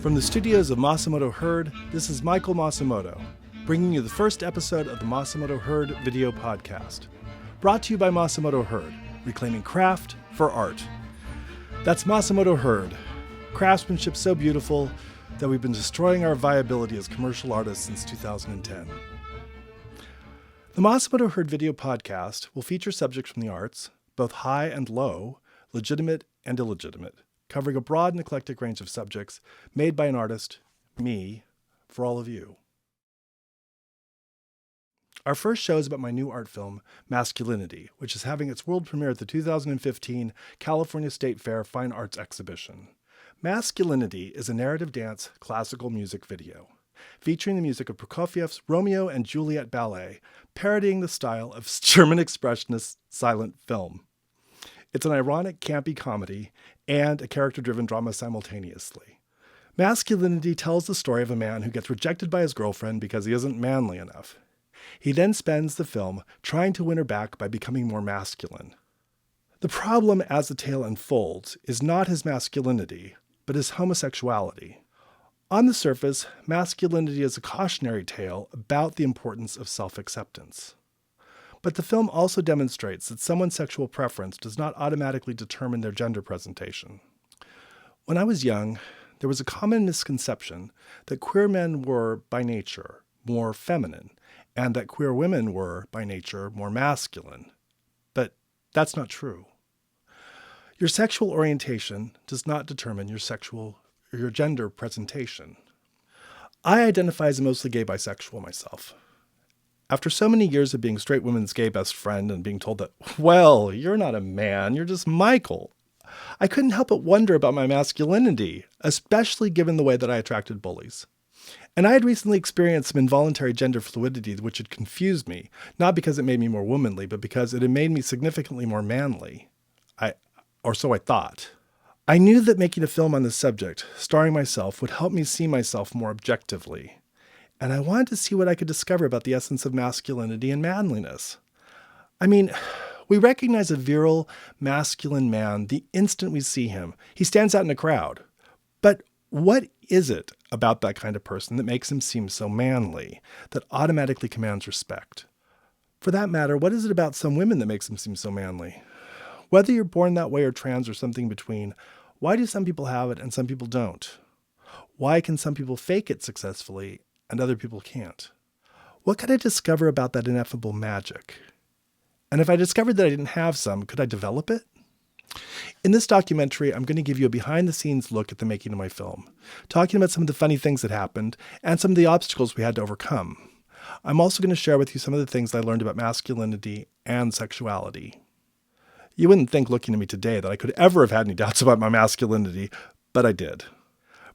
From the studios of Masumoto Herd, this is Michael Masumoto, bringing you the first episode of the Masumoto Herd video podcast. Brought to you by Masumoto Herd, reclaiming craft for art. That's Masumoto Herd, craftsmanship so beautiful that we've been destroying our viability as commercial artists since 2010. The Masumoto Herd video podcast will feature subjects from the arts, both high and low, legitimate and illegitimate, covering a broad and eclectic range of subjects made by an artist, me, for all of you. Our first show is about my new art film, Masculinity, which is having its world premiere at the 2015 California State Fair Fine Arts Exhibition. Masculinity is a narrative dance classical music video, featuring the music of Prokofiev's Romeo and Juliet ballet, parodying the style of German expressionist silent film. It's an ironic, campy comedy and a character-driven drama simultaneously. Masculinity tells the story of a man who gets rejected by his girlfriend because he isn't manly enough. He then spends the film trying to win her back by becoming more masculine. The problem as the tale unfolds is not his masculinity, but his homosexuality. On the surface, Masculinity is a cautionary tale about the importance of self-acceptance. But the film also demonstrates that someone's sexual preference does not automatically determine their gender presentation. When I was young, there was a common misconception that queer men were, by nature, more feminine, and that queer women were, by nature, more masculine. But that's not true. Your sexual orientation does not determine your gender presentation. I identify as a mostly gay bisexual myself. After so many years of being straight women's gay best friend and being told that, well, you're not a man, you're just Michael, I couldn't help but wonder about my masculinity, especially given the way that I attracted bullies. And I had recently experienced some involuntary gender fluidity which had confused me, not because it made me more womanly, but because it had made me significantly more manly. Or so I thought. I knew that making a film on this subject, starring myself, would help me see myself more objectively. And I wanted to see what I could discover about the essence of masculinity and manliness. I mean, we recognize a virile, masculine man the instant we see him. He stands out in a crowd. But what is it about that kind of person that makes him seem so manly, that automatically commands respect? For that matter, what is it about some women that makes them seem so manly? Whether you're born that way or trans or something between, why do some people have it and some people don't? Why can some people fake it successfully and other people can't? What could I discover about that ineffable magic? And if I discovered that I didn't have some, could I develop it? In this documentary, I'm going to give you a behind-the-scenes look at the making of my film, talking about some of the funny things that happened and some of the obstacles we had to overcome. I'm also going to share with you some of the things I learned about masculinity and sexuality. You wouldn't think looking at me today that I could ever have had any doubts about my masculinity, but I did.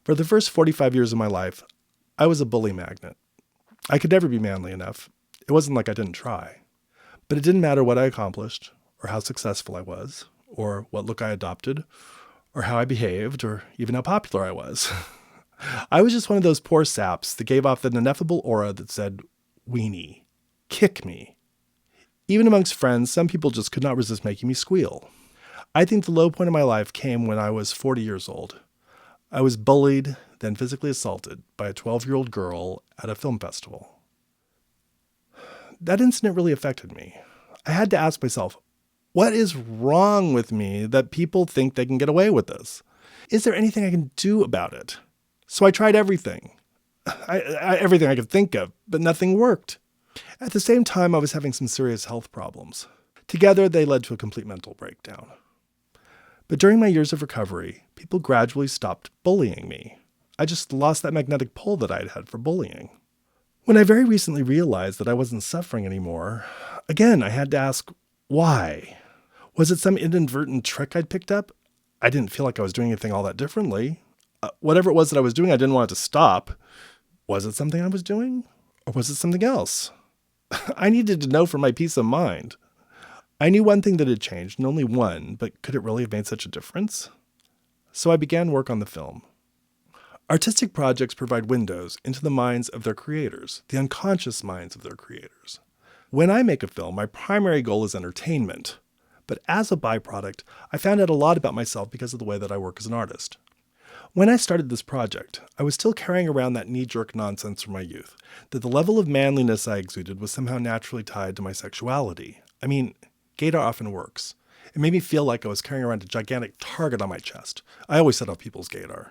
For the first 45 years of my life, I was a bully magnet. I could never be manly enough. It wasn't like I didn't try. But it didn't matter what I accomplished, or how successful I was, or what look I adopted, or how I behaved, or even how popular I was. I was just one of those poor saps that gave off an ineffable aura that said, weenie, kick me. Even amongst friends, some people just could not resist making me squeal. I think the low point of my life came when I was 40 years old. I was bullied, then physically assaulted by a 12-year-old girl at a film festival. That incident really affected me. I had to ask myself, what is wrong with me that people think they can get away with this? Is there anything I can do about it? So I tried everything. Everything I could think of, but nothing worked. At the same time, I was having some serious health problems. Together, they led to a complete mental breakdown. But during my years of recovery, people gradually stopped bullying me. I just lost that magnetic pull that I'd had for bullying. When I very recently realized that I wasn't suffering anymore, again, I had to ask, why? Was it some inadvertent trick I'd picked up? I didn't feel like I was doing anything all that differently. Whatever it was that I was doing, I didn't want it to stop. Was it something I was doing? Or was it something else? I needed to know for my peace of mind. I knew one thing that had changed, and only one, but could it really have made such a difference? So I began work on the film. Artistic projects provide windows into the minds of their creators, the unconscious minds of their creators. When I make a film, my primary goal is entertainment. But as a byproduct, I found out a lot about myself because of the way that I work as an artist. When I started this project, I was still carrying around that knee-jerk nonsense from my youth, that the level of manliness I exuded was somehow naturally tied to my sexuality. I mean, gaydar often works. It made me feel like I was carrying around a gigantic target on my chest. I always set off people's gaydar.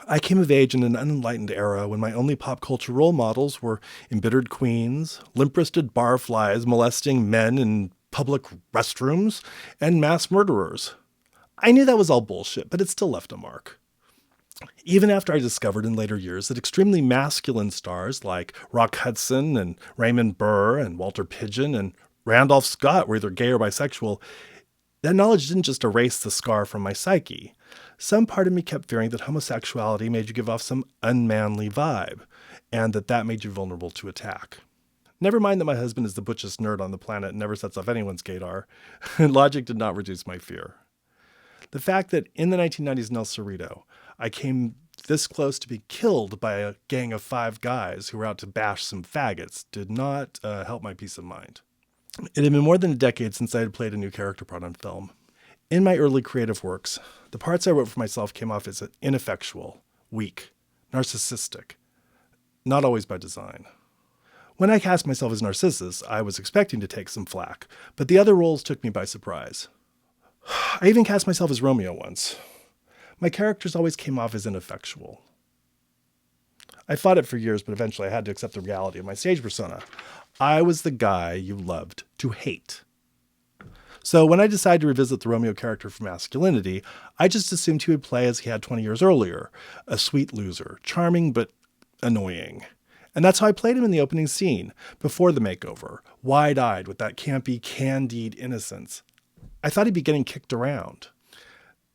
I came of age in an unenlightened era when my only pop culture role models were embittered queens, limp-wristed barflies molesting men in public restrooms, and mass murderers. I knew that was all bullshit, but it still left a mark. Even after I discovered in later years that extremely masculine stars like Rock Hudson and Raymond Burr and Walter Pidgeon and Randolph Scott were either gay or bisexual, that knowledge didn't just erase the scar from my psyche. Some part of me kept fearing that homosexuality made you give off some unmanly vibe, and that made you vulnerable to attack. Never mind that my husband is the butchest nerd on the planet and never sets off anyone's gaydar. Logic did not reduce my fear. The fact that in the 1990s in El Cerrito, I came this close to be killed by a gang of 5 guys who were out to bash some faggots did not help my peace of mind. It had been more than a decade since I had played a new character part on film. In my early creative works, the parts I wrote for myself came off as ineffectual, weak, narcissistic, not always by design. When I cast myself as Narcissus, I was expecting to take some flack, but the other roles took me by surprise. I even cast myself as Romeo once. My characters always came off as ineffectual. I fought it for years, but eventually I had to accept the reality of my stage persona. I was the guy you loved to hate. So when I decided to revisit the Romeo character for Masculinity, I just assumed he would play as he had 20 years earlier, a sweet loser, charming but annoying. And that's how I played him in the opening scene, before the makeover, wide-eyed with that campy, candied innocence. I thought he'd be getting kicked around.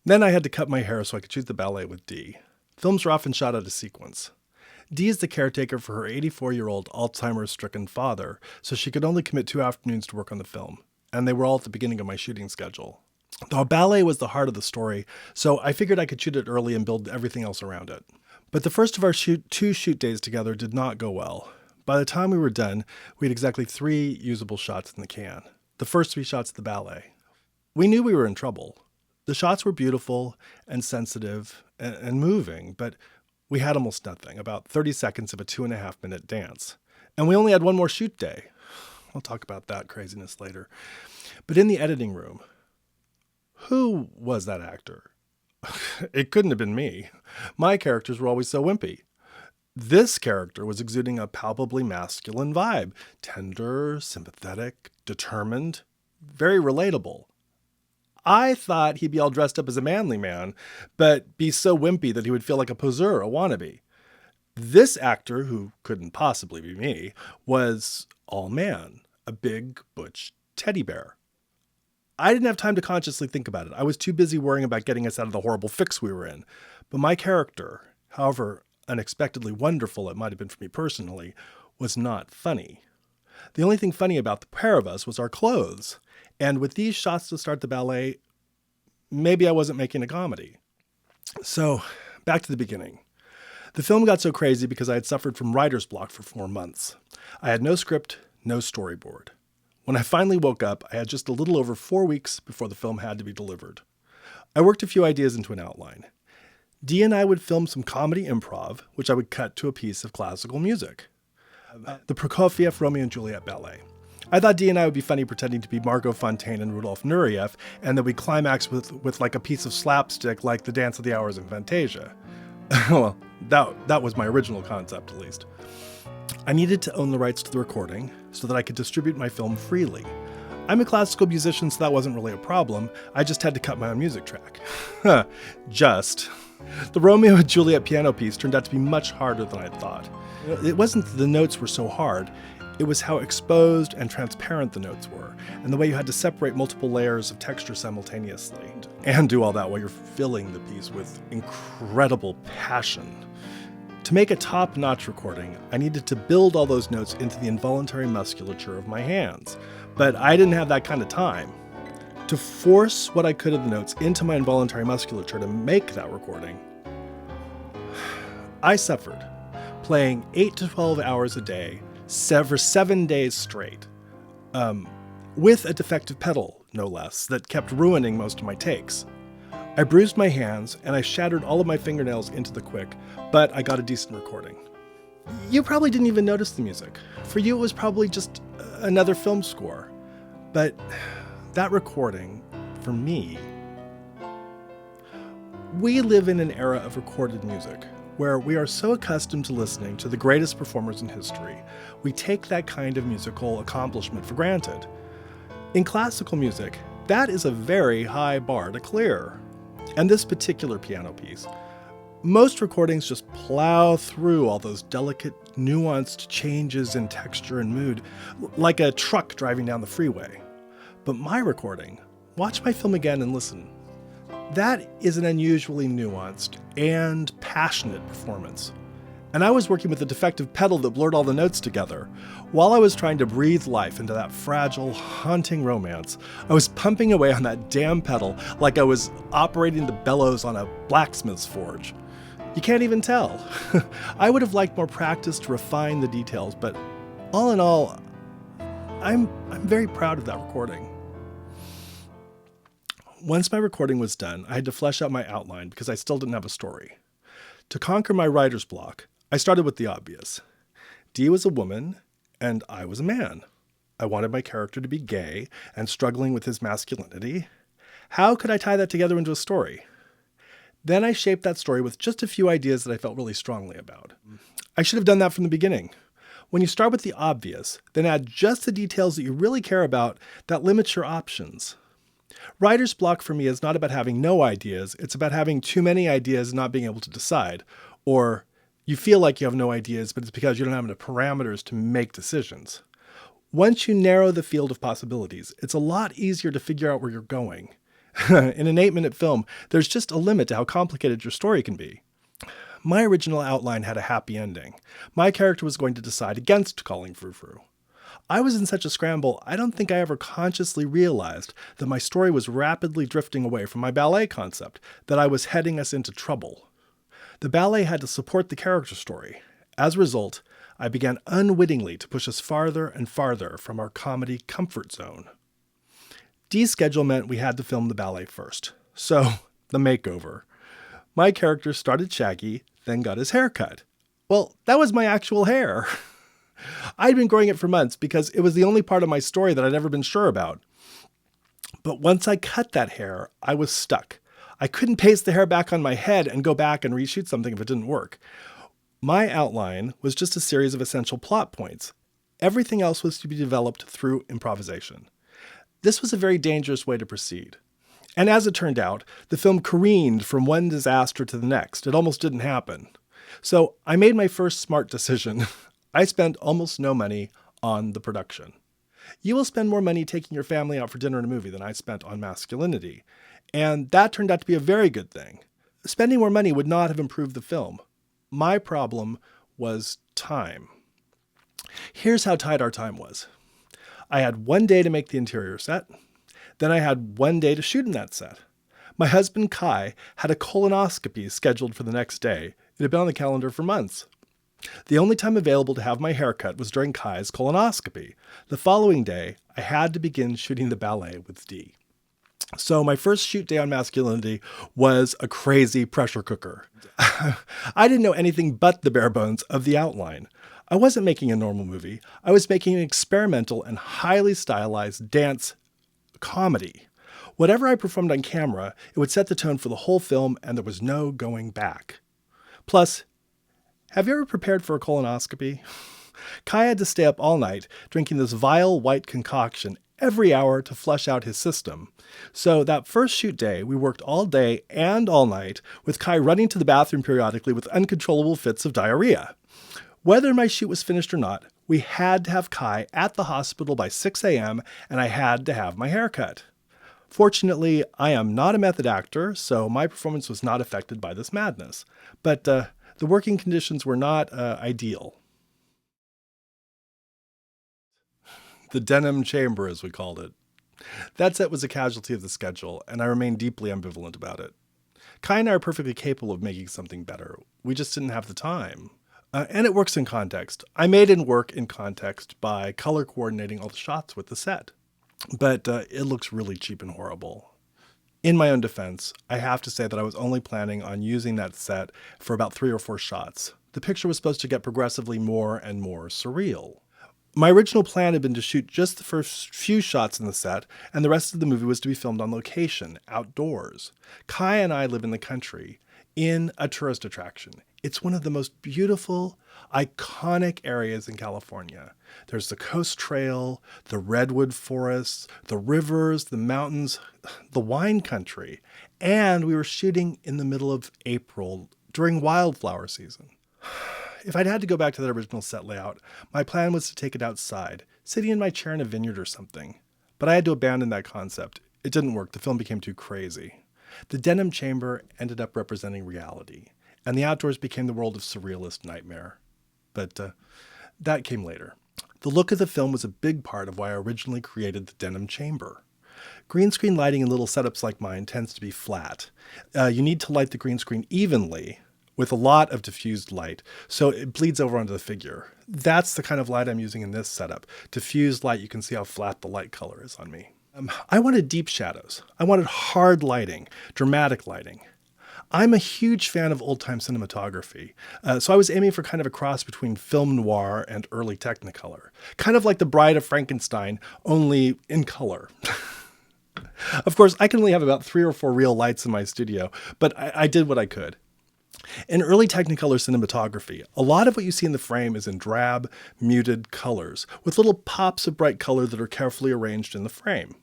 Then I had to cut my hair so I could shoot the ballet with Dee. Films are often shot out of sequence. Dee is the caretaker for her 84-year-old Alzheimer's-stricken father, so she could only commit 2 afternoons to work on the film, and they were all at the beginning of my shooting schedule. The ballet was the heart of the story, so I figured I could shoot it early and build everything else around it. But the first of our 2 shoot days together did not go well. By the time we were done, we had exactly 3 usable shots in the can. The first 3 shots of the ballet. We knew we were in trouble. The shots were beautiful and sensitive and moving, but we had almost nothing, about 30 seconds of a 2.5-minute dance. And we only had 1 more shoot day. I'll talk about that craziness later. But in the editing room, who was that actor? It couldn't have been me. My characters were always so wimpy. This character was exuding a palpably masculine vibe. Tender, sympathetic, determined, very relatable. I thought he'd be all dressed up as a manly man, but be so wimpy that he would feel like a poseur, a wannabe. This actor, who couldn't possibly be me, was all man, a big, butch teddy bear. I didn't have time to consciously think about it. I was too busy worrying about getting us out of the horrible fix we were in. But my character, however unexpectedly wonderful it might have been for me personally, was not funny. The only thing funny about the pair of us was our clothes. And with these shots to start the ballet, maybe I wasn't making a comedy. So, back to the beginning. The film got so crazy because I had suffered from writer's block for 4 months. I had no script, no storyboard. When I finally woke up, I had just a little over 4 weeks before the film had to be delivered. I worked a few ideas into an outline. Dee and I would film some comedy improv, which I would cut to a piece of classical music. The Prokofiev Romeo and Juliet ballet. I thought Dee and I would be funny pretending to be Margot Fontaine and Rudolf Nureyev, and that we'd climax with like a piece of slapstick like the Dance of the Hours in Fantasia. Well, that was my original concept, at least. I needed to own the rights to the recording so that I could distribute my film freely. I'm a classical musician, so that wasn't really a problem. I just had to cut my own music track. Just. The Romeo and Juliet piano piece turned out to be much harder than I thought. It wasn't that the notes were so hard. It was how exposed and transparent the notes were, and the way you had to separate multiple layers of texture simultaneously, and do all that while you're filling the piece with incredible passion. To make a top-notch recording, I needed to build all those notes into the involuntary musculature of my hands, but I didn't have that kind of time. To force what I could of the notes into my involuntary musculature to make that recording, I suffered, playing 8 to 12 hours a day, for 7 days straight, with a defective pedal, no less, that kept ruining most of my takes. I bruised my hands and I shattered all of my fingernails into the quick, but I got a decent recording. You probably didn't even notice the music. For you, it was probably just another film score. But that recording, for me, we live in an era of recorded music where we are so accustomed to listening to the greatest performers in history, we take that kind of musical accomplishment for granted. In classical music, that is a very high bar to clear. And this particular piano piece, most recordings just plow through all those delicate, nuanced changes in texture and mood, like a truck driving down the freeway. But my recording, watch my film again and listen. That is an unusually nuanced and passionate performance. And I was working with a defective pedal that blurred all the notes together. While I was trying to breathe life into that fragile, haunting romance, I was pumping away on that damn pedal like I was operating the bellows on a blacksmith's forge. You can't even tell. I would have liked more practice to refine the details, but all in all, I'm very proud of that recording. Once my recording was done, I had to flesh out my outline because I still didn't have a story. To conquer my writer's block, I started with the obvious. Dee was a woman, and I was a man. I wanted my character to be gay and struggling with his masculinity. How could I tie that together into a story? Then I shaped that story with just a few ideas that I felt really strongly about. I should have done that from the beginning. When you start with the obvious, then add just the details that you really care about, that limits your options. Writer's block for me is not about having no ideas, it's about having too many ideas and not being able to decide. Or you feel like you have no ideas, but it's because you don't have enough parameters to make decisions. Once you narrow the field of possibilities, it's a lot easier to figure out where you're going. In an 8-minute film, there's just a limit to how complicated your story can be. My original outline had a happy ending. My character was going to decide against calling frou-frou. I was in such a scramble, I don't think I ever consciously realized that my story was rapidly drifting away from my ballet concept, that I was heading us into trouble. The ballet had to support the character story. As a result, I began unwittingly to push us farther and farther from our comedy comfort zone. Dee's schedule meant we had to film the ballet first. So, the makeover. My character started shaggy, then got his hair cut. Well, that was my actual hair. I'd been growing it for months because it was the only part of my story that I'd never been sure about. But once I cut that hair, I was stuck. I couldn't paste the hair back on my head and go back and reshoot something if it didn't work. My outline was just a series of essential plot points. Everything else was to be developed through improvisation. This was a very dangerous way to proceed. And as it turned out, the film careened from one disaster to the next. It almost didn't happen. So I made my first smart decision. I spent almost no money on the production. You will spend more money taking your family out for dinner and a movie than I spent on Masculinity. And that turned out to be a very good thing. Spending more money would not have improved the film. My problem was time. Here's how tight our time was. I had 1 day to make the interior set. Then I had 1 day to shoot in that set. My husband Kai had a colonoscopy scheduled for the next day. It had been on the calendar for months. The only time available to have my hair cut was during Kai's colonoscopy. The following day, I had to begin shooting the ballet with Dee. So my first shoot day on Masculinity was a crazy pressure cooker. I didn't know anything but the bare bones of the outline. I wasn't making a normal movie. I was making an experimental and highly stylized dance comedy. Whatever I performed on camera, it would set the tone for the whole film, and there was no going back. Plus, have you ever prepared for a colonoscopy? Kai had to stay up all night drinking this vile white concoction every hour to flush out his system. So that first shoot day, we worked all day and all night with Kai running to the bathroom periodically with uncontrollable fits of diarrhea. Whether my shoot was finished or not, we had to have Kai at the hospital by 6 a.m. and I had to have my hair cut. Fortunately, I am not a method actor, so my performance was not affected by this madness. But the working conditions were not ideal. The denim chamber, as we called it. That set was a casualty of the schedule, and I remain deeply ambivalent about it. Kai and I are perfectly capable of making something better. We just didn't have the time. And it works in context. I made it work in context by color coordinating all the shots with the set. But it looks really cheap and horrible. In my own defense, I have to say that I was only planning on using that set for about 3 or 4 shots. The picture was supposed to get progressively more and more surreal. My original plan had been to shoot just the first few shots in the set, and the rest of the movie was to be filmed on location, outdoors. Kai and I live in the country, in a tourist attraction. It's one of the most beautiful, iconic areas in California. There's the Coast Trail, the redwood forests, the rivers, the mountains, the wine country, and we were shooting in the middle of April during wildflower season. If I'd had to go back to that original set layout, my plan was to take it outside, sitting in my chair in a vineyard or something. But I had to abandon that concept. It didn't work. The film became too crazy. The denim chamber ended up representing reality, and the outdoors became the world of surrealist nightmare. But that came later. The look of the film was a big part of why I originally created the denim chamber. Green screen lighting in little setups like mine tends to be flat. You need to light the green screen evenly with a lot of diffused light, so it bleeds over onto the figure. That's the kind of light I'm using in this setup. Diffused light, you can see how flat the light color is on me. I wanted deep shadows. I wanted hard lighting, dramatic lighting. I'm a huge fan of old-time cinematography, so I was aiming for kind of a cross between film noir and early Technicolor. Kind of like The Bride of Frankenstein, only in color. Of course, I can only have about 3 or 4 real lights in my studio, but I did what I could. In early Technicolor cinematography, a lot of what you see in the frame is in drab, muted colors, with little pops of bright color that are carefully arranged in the frame.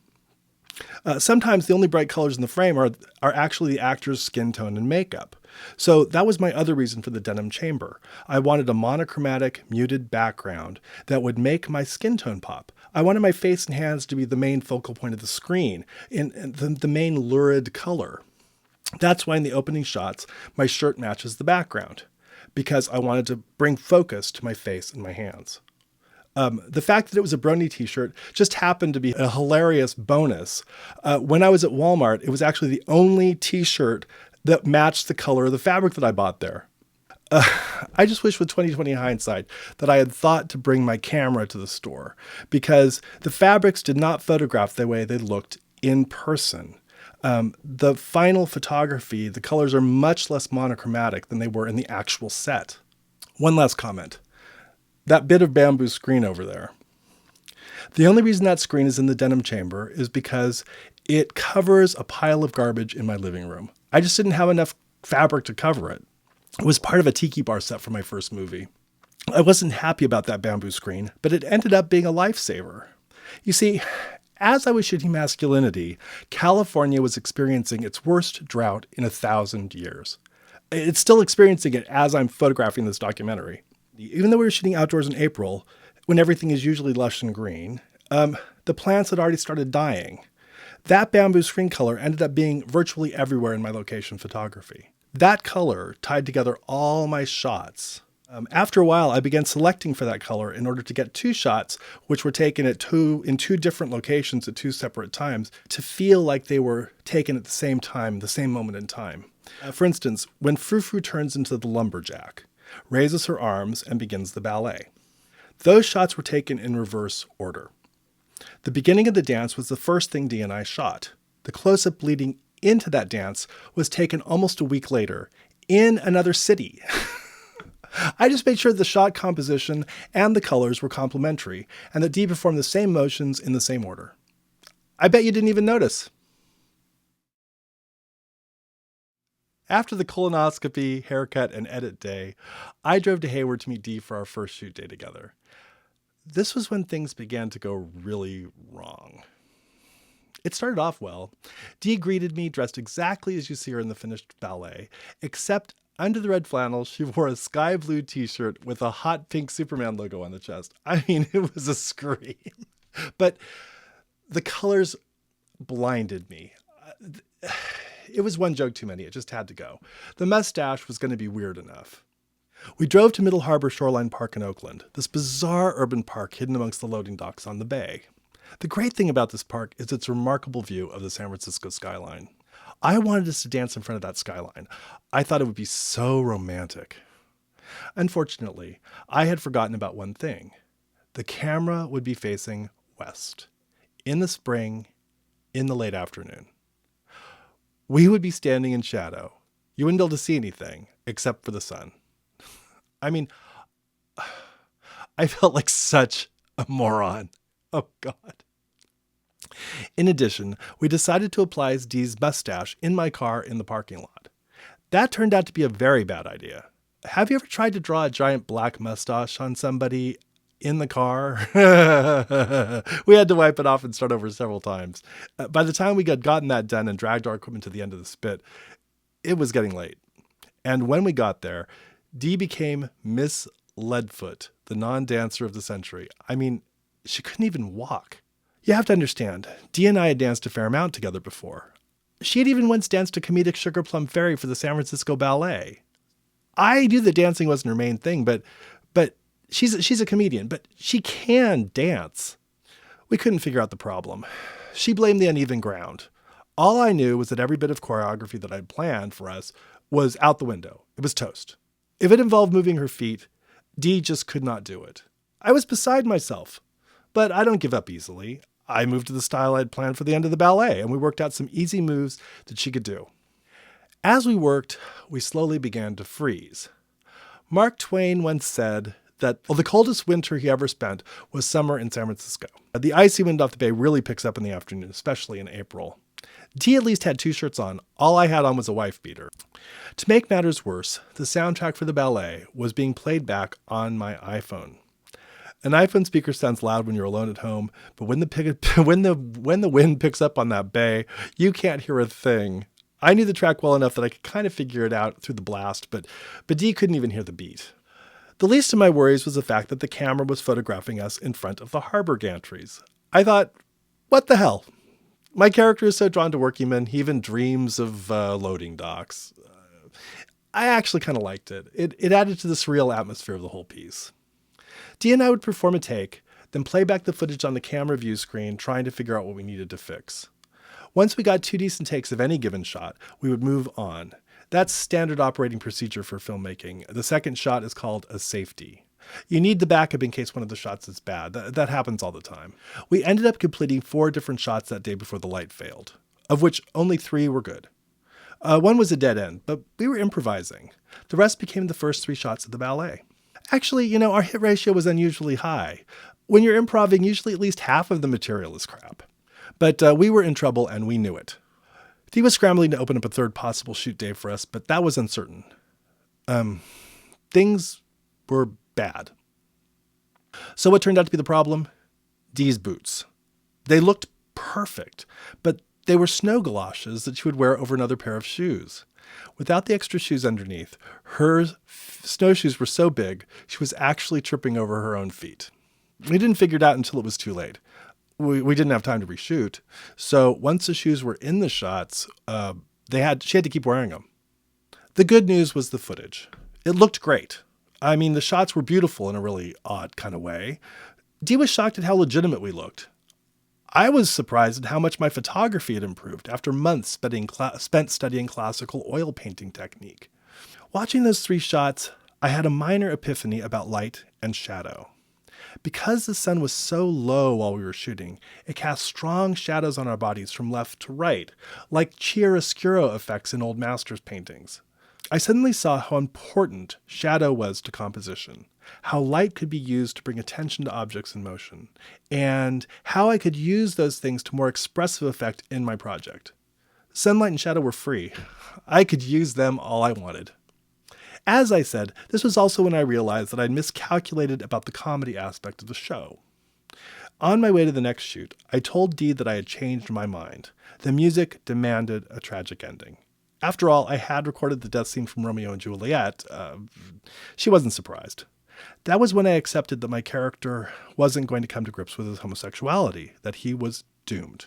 Sometimes the only bright colors in the frame are actually the actor's skin tone and makeup. So that was my other reason for the denim chamber. I wanted a monochromatic, muted background that would make my skin tone pop. I wanted my face and hands to be the main focal point of the screen, in the main lurid color. That's why in the opening shots, my shirt matches the background, because I wanted to bring focus to my face and my hands. The fact that it was a Brony t-shirt just happened to be a hilarious bonus. When I was at Walmart, it was actually the only t-shirt that matched the color of the fabric that I bought there. I just wish with 2020 hindsight that I had thought to bring my camera to the store, because the fabrics did not photograph the way they looked in person. The final photography, the colors are much less monochromatic than they were in the actual set. One last comment. That bit of bamboo screen over there. The only reason that screen is in the denim chamber is because it covers a pile of garbage in my living room. I just didn't have enough fabric to cover it. It was part of a tiki bar set for my first movie. I wasn't happy about that bamboo screen, but it ended up being a lifesaver. You see, as I was shooting Masculinity, California was experiencing its worst drought in 1,000 years. It's still experiencing it as I'm photographing this documentary. Even though we were shooting outdoors in April, when everything is usually lush and green, the plants had already started dying. That bamboo screen color ended up being virtually everywhere in my location photography. That color tied together all my shots. After a while, I began selecting for that color in order to get 2 shots, which were taken in 2 different locations at 2 separate times, to feel like they were taken at the same time, the same moment in time. For instance, when Frou Frou turns into the lumberjack, raises her arms, and begins the ballet. Those shots were taken in reverse order. The beginning of the dance was the first thing Dee and I shot. The close-up leading into that dance was taken almost a week later, in another city. I just made sure the shot composition and the colors were complementary, and that Dee performed the same motions in the same order. I bet you didn't even notice. After the colonoscopy, haircut, and edit day, I drove to Hayward to meet Dee for our first shoot day together. This was when things began to go really wrong. It started off well. Dee greeted me dressed exactly as you see her in the finished ballet, except under the red flannel, she wore a sky blue t-shirt with a hot pink Superman logo on the chest. I mean, it was a scream. But the colors blinded me. It was one joke too many. It just had to go. The mustache was going to be weird enough. We drove to Middle Harbor Shoreline Park in Oakland, this bizarre urban park hidden amongst the loading docks on the bay. The great thing about this park is its remarkable view of the San Francisco skyline. I wanted us to dance in front of that skyline. I thought it would be so romantic. Unfortunately, I had forgotten about one thing. The camera would be facing west, in the spring, in the late afternoon. we would be standing in shadow. You wouldn't be able to see anything except for the sun. I mean, I felt like such a moron. Oh, God. In addition, we decided to apply Dee's mustache in my car in the parking lot. That turned out to be a very bad idea. Have you ever tried to draw a giant black mustache on somebody in the car? We had to wipe it off and start over several times. By the time we had gotten that done and dragged our equipment to the end of the spit, it was getting late. And when we got there, Dee became Miss Leadfoot, the non-dancer of the century. I mean, she couldn't even walk. You have to understand, Dee and I had danced a fair amount together before. She had even once danced a comedic Sugar Plum Fairy for the San Francisco Ballet. I knew that dancing wasn't her main thing, but she's a comedian, but she can dance. We couldn't figure out the problem. She blamed the uneven ground. All I knew was that every bit of choreography that I'd planned for us was out the window. It was toast. If it involved moving her feet, Dee just could not do it. I was beside myself, but I don't give up easily. I moved to the style I'd planned for the end of the ballet, and we worked out some easy moves that she could do. As we worked, we slowly began to freeze. Mark Twain once said that the coldest winter he ever spent was summer in San Francisco. The icy wind off the bay really picks up in the afternoon, especially in April. Dee at least had 2 shirts on. All I had on was a wife beater. To make matters worse, the soundtrack for the ballet was being played back on my iPhone. An iPhone speaker sounds loud when you're alone at home, but when the wind picks up on that bay, you can't hear a thing. I knew the track well enough that I could kind of figure it out through the blast, but Dee couldn't even hear the beat. The least of my worries was the fact that the camera was photographing us in front of the harbor gantries. I thought, what the hell? My character is so drawn to working men, he even dreams of loading docks. I actually kind of liked it. It added to the surreal atmosphere of the whole piece. Dee and I would perform a take, then play back the footage on the camera view screen, trying to figure out what we needed to fix. Once we got 2 decent takes of any given shot, we would move on. That's standard operating procedure for filmmaking. The second shot is called a safety. You need the backup in case one of the shots is bad. That happens all the time. We ended up completing 4 different shots that day before the light failed, of which only 3 were good. One was a dead end, but we were improvising. The rest became the first 3 shots of the ballet. Actually, our hit ratio was unusually high. When you're improvising, usually at least half of the material is crap. But we were in trouble and we knew it. Dee was scrambling to open up a third possible shoot day for us, but that was uncertain. Things were bad. So what turned out to be the problem? Dee's boots. They looked perfect, but they were snow galoshes that she would wear over another pair of shoes. Without the extra shoes underneath, her snowshoes were so big, she was actually tripping over her own feet. We didn't figure it out until it was too late. We didn't have time to reshoot. So once the shoes were in the shots, she had to keep wearing them. The good news was the footage. It looked great. I mean, the shots were beautiful in a really odd kind of way. Dee was shocked at how legitimate we looked. I was surprised at how much my photography had improved after months spent studying classical oil painting technique. Watching those 3 shots, I had a minor epiphany about light and shadow. Because the sun was so low while we were shooting, it cast strong shadows on our bodies from left to right, like chiaroscuro effects in old masters' paintings. I suddenly saw how important shadow was to composition, how light could be used to bring attention to objects in motion, and how I could use those things to more expressive effect in my project. Sunlight and shadow were free. I could use them all I wanted. As I said, this was also when I realized that I'd miscalculated about the comedy aspect of the show. On my way to the next shoot, I told Dee that I had changed my mind. The music demanded a tragic ending. After all, I had recorded the death scene from Romeo and Juliet. She wasn't surprised. That was when I accepted that my character wasn't going to come to grips with his homosexuality, that he was doomed,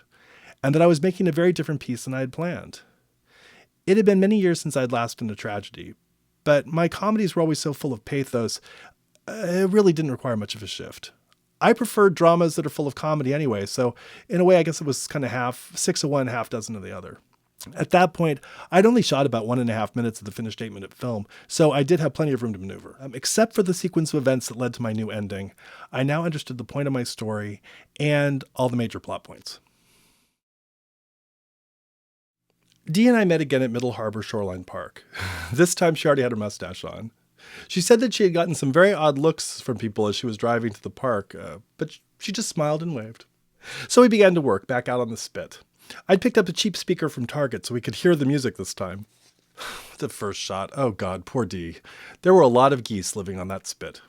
and that I was making a very different piece than I had planned. It had been many years since I had last done a tragedy, but my comedies were always so full of pathos, it really didn't require much of a shift. I preferred dramas that are full of comedy anyway, so in a way I guess it was kind of 6 of one, half dozen of the other. At that point, I'd only shot about 1.5 minutes of the finished 8-minute film, so I did have plenty of room to maneuver. Except for the sequence of events that led to my new ending, I now understood the point of my story and all the major plot points. Dee and I met again at Middle Harbor Shoreline Park. This time she already had her mustache on. She said that she had gotten some very odd looks from people as she was driving to the park, but she just smiled and waved. So we began to work back out on the spit. I'd picked up a cheap speaker from Target so we could hear the music this time. The first shot. Oh God, poor Dee. There were a lot of geese living on that spit.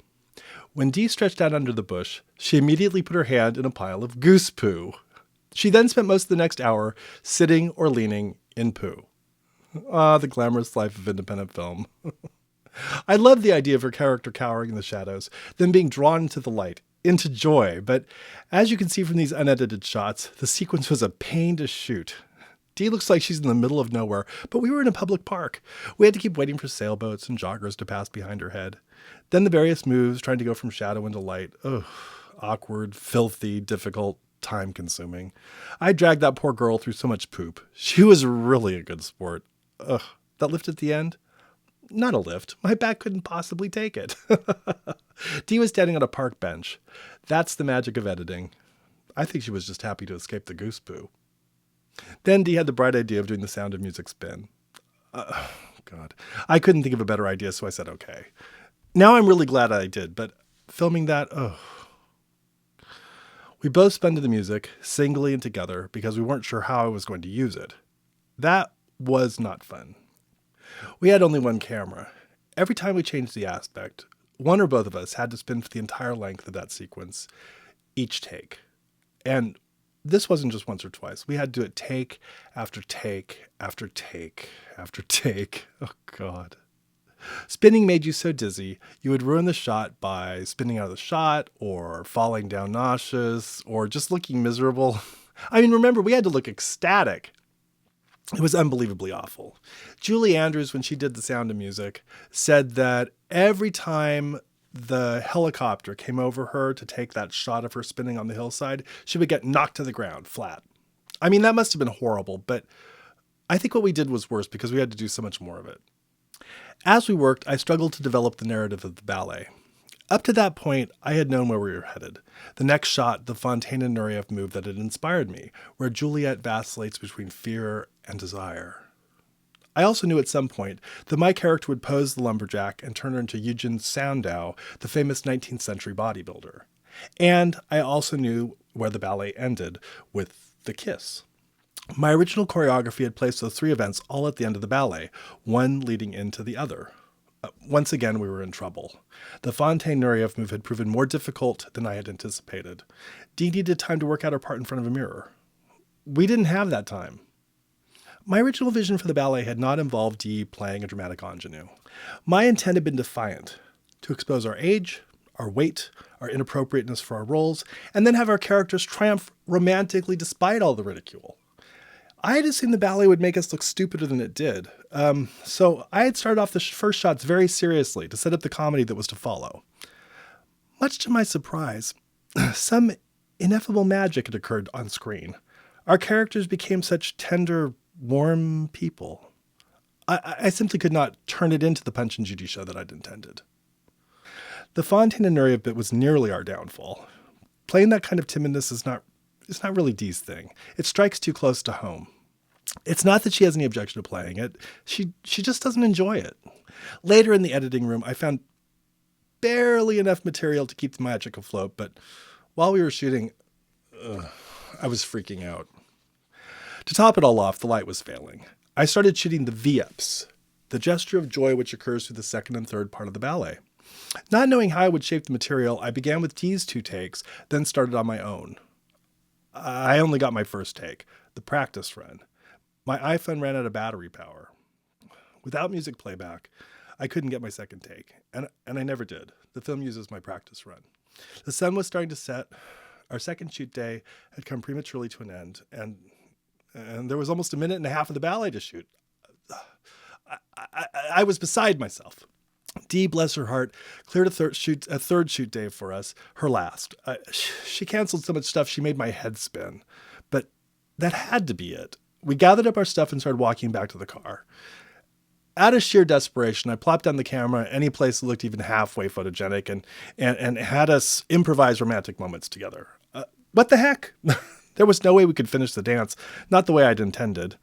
When Dee stretched out under the bush, she immediately put her hand in a pile of goose poo. She then spent most of the next hour sitting or leaning in poo. Ah, the glamorous life of independent film. I loved the idea of her character cowering in the shadows, then being drawn into the light, into joy, but as you can see from these unedited shots, the sequence was a pain to shoot. Dee looks like she's in the middle of nowhere, but we were in a public park. We had to keep waiting for sailboats and joggers to pass behind her head. Then the various moves, trying to go from shadow into light. Ugh, awkward, filthy, difficult, time-consuming. I dragged that poor girl through so much poop. She was really a good sport. Ugh, that lift at the end? Not a lift. My back couldn't possibly take it. Dee was standing on a park bench. That's the magic of editing. I think she was just happy to escape the goose poo. Then Dee had the bright idea of doing the Sound of Music spin. God. I couldn't think of a better idea, so I said okay. Now I'm really glad I did, but filming that, We both spun to the music, singly and together, because we weren't sure how I was going to use it. That was not fun. We had only one camera. Every time we changed the aspect, one or both of us had to spin for the entire length of that sequence, each take. And this wasn't just once or twice. We had to do it take after take after take after take. Oh, God. Spinning made you so dizzy, you would ruin the shot by spinning out of the shot or falling down nauseous or just looking miserable. I mean, remember, we had to look ecstatic. It was unbelievably awful. Julie Andrews, when she did The Sound of Music, said that every time the helicopter came over her to take that shot of her spinning on the hillside, she would get knocked to the ground flat. I mean, that must have been horrible, but I think what we did was worse because we had to do so much more of it. As we worked, I struggled to develop the narrative of the ballet. Up to that point, I had known where we were headed. The next shot, the Fontaine and Nureyev move that had inspired me, where Juliet vacillates between fear and desire. I also knew at some point that my character would pose the lumberjack and turn her into Eugen Sandow, the famous 19th century bodybuilder. And I also knew where the ballet ended, with the kiss. My original choreography had placed those three events all at the end of the ballet, one leading into the other. Once again, we were in trouble. The Fontaine-Nureyev move had proven more difficult than I had anticipated. Dee needed time to work out her part in front of a mirror. We didn't have that time. My original vision for the ballet had not involved Dee playing a dramatic ingenue. My intent had been defiant, to expose our age, our weight, our inappropriateness for our roles, and then have our characters triumph romantically despite all the ridicule. I had assumed the ballet would make us look stupider than it did. So I had started off the first shots very seriously to set up the comedy that was to follow. Much to my surprise, some ineffable magic had occurred on screen. Our characters became such tender, warm people. I simply could not turn it into the Punch and Judy show that I'd intended. The Fontaine and Nureyev bit was nearly our downfall. Playing that kind of timidness is not really Dee's thing. It strikes too close to home. It's not that she has any objection to playing it. She just doesn't enjoy it. Later in the editing room, I found barely enough material to keep the magic afloat, but while we were shooting, I was freaking out. To top it all off, the light was failing. I started shooting the V-ups, the gesture of joy which occurs through the second and third part of the ballet. Not knowing how I would shape the material, I began with Dee's 2 takes, then started on my own. I only got my first take, the practice run. My iPhone ran out of battery power. Without music playback, I couldn't get my second take, and I never did. The film uses my practice run. The sun was starting to set. Our second shoot day had come prematurely to an end, and there was almost a minute and a half of the ballet to shoot. I was beside myself. Dee, bless her heart, cleared a third shoot day for us, her last. She canceled so much stuff she made my head spin. But that had to be it. We gathered up our stuff and started walking back to the car. Out of sheer desperation, I plopped down the camera any place that looked even halfway photogenic and had us improvise romantic moments together. What the heck? There was no way we could finish the dance, not the way I'd intended.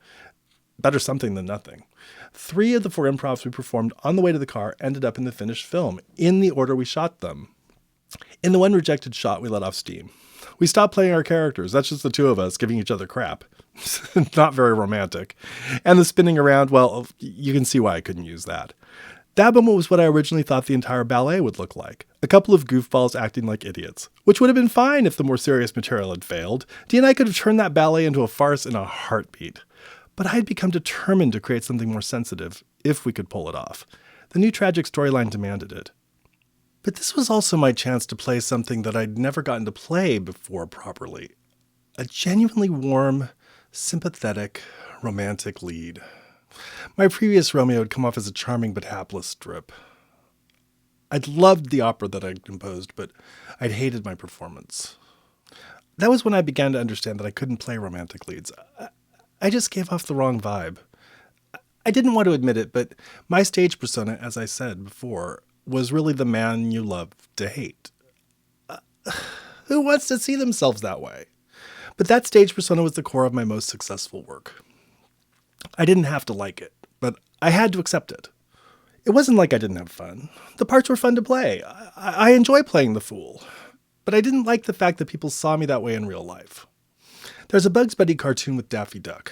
better something than nothing. 3 of the 4 improvs we performed on the way to the car ended up in the finished film, in the order we shot them. In the one rejected shot, we let off steam. We stopped playing our characters. That's just the 2 of us giving each other crap. Not very romantic. And the spinning around, well, you can see why I couldn't use that. That moment was what I originally thought the entire ballet would look like. A couple of goofballs acting like idiots, which would have been fine if the more serious material had failed. Dee and I could have turned that ballet into a farce in a heartbeat. But I had become determined to create something more sensitive, if we could pull it off. The new tragic storyline demanded it. But this was also my chance to play something that I'd never gotten to play before properly. A genuinely warm, sympathetic, romantic lead. My previous Romeo had come off as a charming but hapless drip. I'd loved the opera that I'd composed, but I'd hated my performance. That was when I began to understand that I couldn't play romantic leads. I just gave off the wrong vibe. I didn't want to admit it, but my stage persona, as I said before, was really the man you love to hate. Who wants to see themselves that way? But that stage persona was the core of my most successful work. I didn't have to like it, but I had to accept it. It wasn't like I didn't have fun. The parts were fun to play. I enjoy playing the fool. But I didn't like the fact that people saw me that way in real life. There's a Bugs Bunny cartoon with Daffy Duck,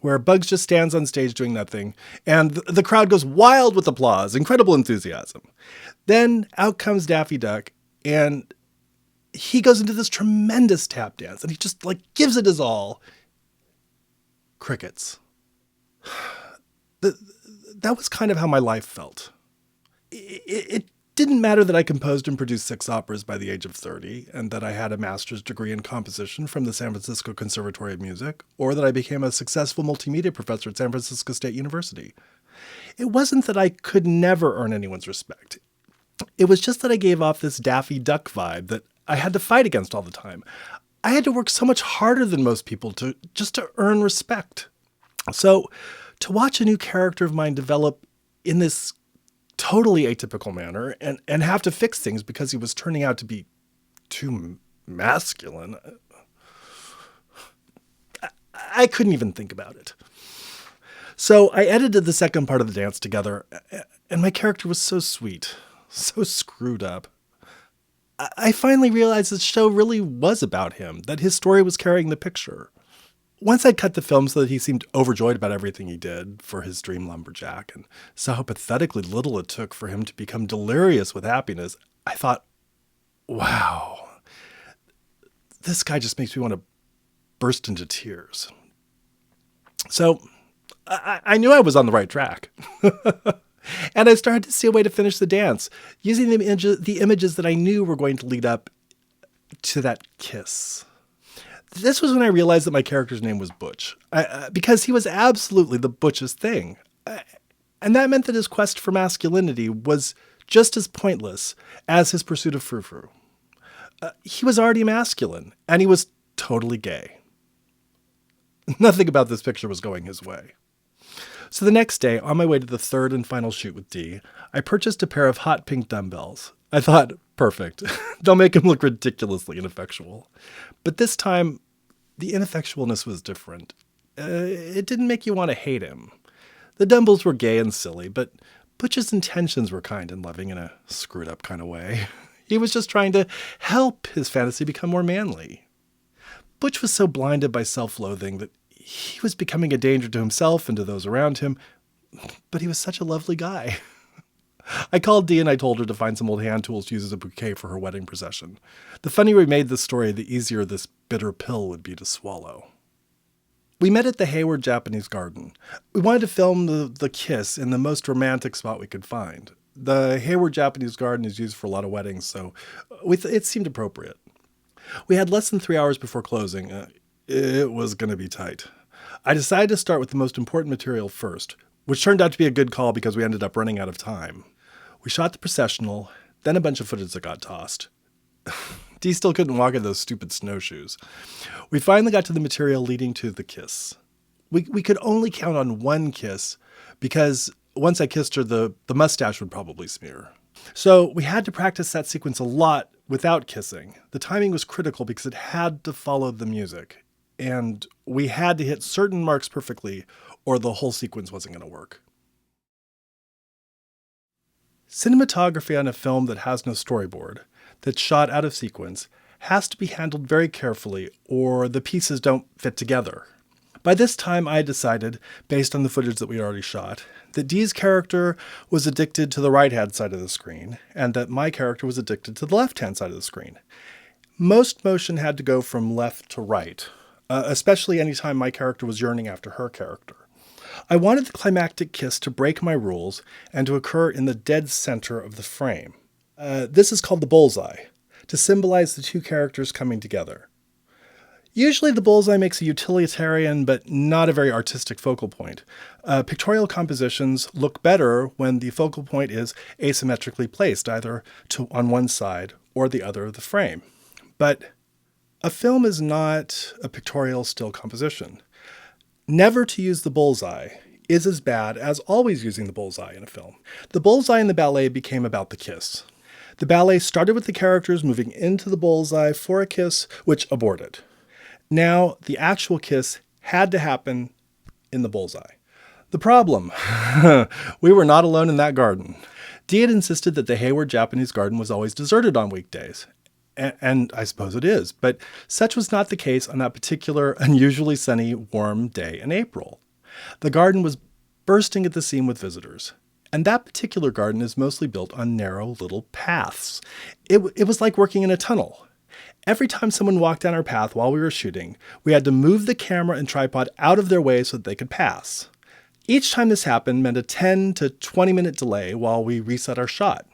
where Bugs just stands on stage doing nothing, and the crowd goes wild with applause, incredible enthusiasm. Then out comes Daffy Duck, and he goes into this tremendous tap dance, and he just gives it his all. Crickets. That was kind of how my life felt. It didn't matter that I composed and produced 6 operas by the age of 30, and that I had a master's degree in composition from the San Francisco Conservatory of Music, or that I became a successful multimedia professor at San Francisco State University. It wasn't that I could never earn anyone's respect. It was just that I gave off this Daffy Duck vibe that I had to fight against all the time. I had to work so much harder than most people to earn respect. So, to watch a new character of mine develop in this totally atypical manner and have to fix things because he was turning out to be too masculine, I couldn't even think about it. So I edited the second part of the dance together, and my character was so sweet, so screwed up. I finally realized this show really was about him, that his story was carrying the picture. Once I'd cut the film so that he seemed overjoyed about everything he did for his dream lumberjack, and saw how pathetically little it took for him to become delirious with happiness, I thought, wow, this guy just makes me want to burst into tears. So I knew I was on the right track. And I started to see a way to finish the dance, using the images that I knew were going to lead up to that kiss. This was when I realized that my character's name was Butch, because he was absolutely the butchest thing. And that meant that his quest for masculinity was just as pointless as his pursuit of frou-frou. He was already masculine, and he was totally gay. Nothing about this picture was going his way. So the next day, on my way to the third and final shoot with Dee, I purchased a pair of hot pink dumbbells. I thought, perfect. They'll make him look ridiculously ineffectual. But this time, the ineffectualness was different. It didn't make you want to hate him. The dumbbells were gay and silly, but Butch's intentions were kind and loving in a screwed up kind of way. He was just trying to help his fantasy become more manly. Butch was so blinded by self-loathing that he was becoming a danger to himself and to those around him, but he was such a lovely guy. I called Dee and I told her to find some old hand tools to use as a bouquet for her wedding procession. The funnier we made this story, the easier this bitter pill would be to swallow. We met at the Hayward Japanese Garden. We wanted to film the kiss in the most romantic spot we could find. The Hayward Japanese Garden is used for a lot of weddings, so it seemed appropriate. We had less than 3 hours before closing. It was going to be tight. I decided to start with the most important material first, which turned out to be a good call because we ended up running out of time. We shot the processional, then a bunch of footage that got tossed. Dee still couldn't walk in those stupid snowshoes. We finally got to the material leading to the kiss. We could only count on one kiss because once I kissed her, the mustache would probably smear. So we had to practice that sequence a lot without kissing. The timing was critical because it had to follow the music. And we had to hit certain marks perfectly, or the whole sequence wasn't going to work. Cinematography on a film that has no storyboard, that's shot out of sequence, has to be handled very carefully or the pieces don't fit together. By this time, I had decided, based on the footage that we had already shot, that Dee's character was addicted to the right-hand side of the screen, and that my character was addicted to the left-hand side of the screen. Most motion had to go from left to right, especially anytime my character was yearning after her character. I wanted the climactic kiss to break my rules and to occur in the dead center of the frame. This is called the bullseye, to symbolize the two characters coming together. Usually the bullseye makes a utilitarian but not a very artistic focal point. Pictorial compositions look better when the focal point is asymmetrically placed, either on one side or the other of the frame. But a film is not a pictorial still composition. Never to use the bullseye is as bad as always using the bullseye in a film. The bullseye in the ballet became about the kiss. The ballet started with the characters moving into the bullseye for a kiss, which aborted. Now, the actual kiss had to happen in the bullseye. The problem, we were not alone in that garden. Dee had insisted that the Hayward Japanese garden was always deserted on weekdays. And I suppose it is, but such was not the case on that particular unusually sunny, warm day in April. The garden was bursting at the seam with visitors. And that particular garden is mostly built on narrow little paths. It was like working in a tunnel. Every time someone walked down our path while we were shooting, we had to move the camera and tripod out of their way so that they could pass. Each time this happened meant a 10 to 20 minute delay while we reset our shot.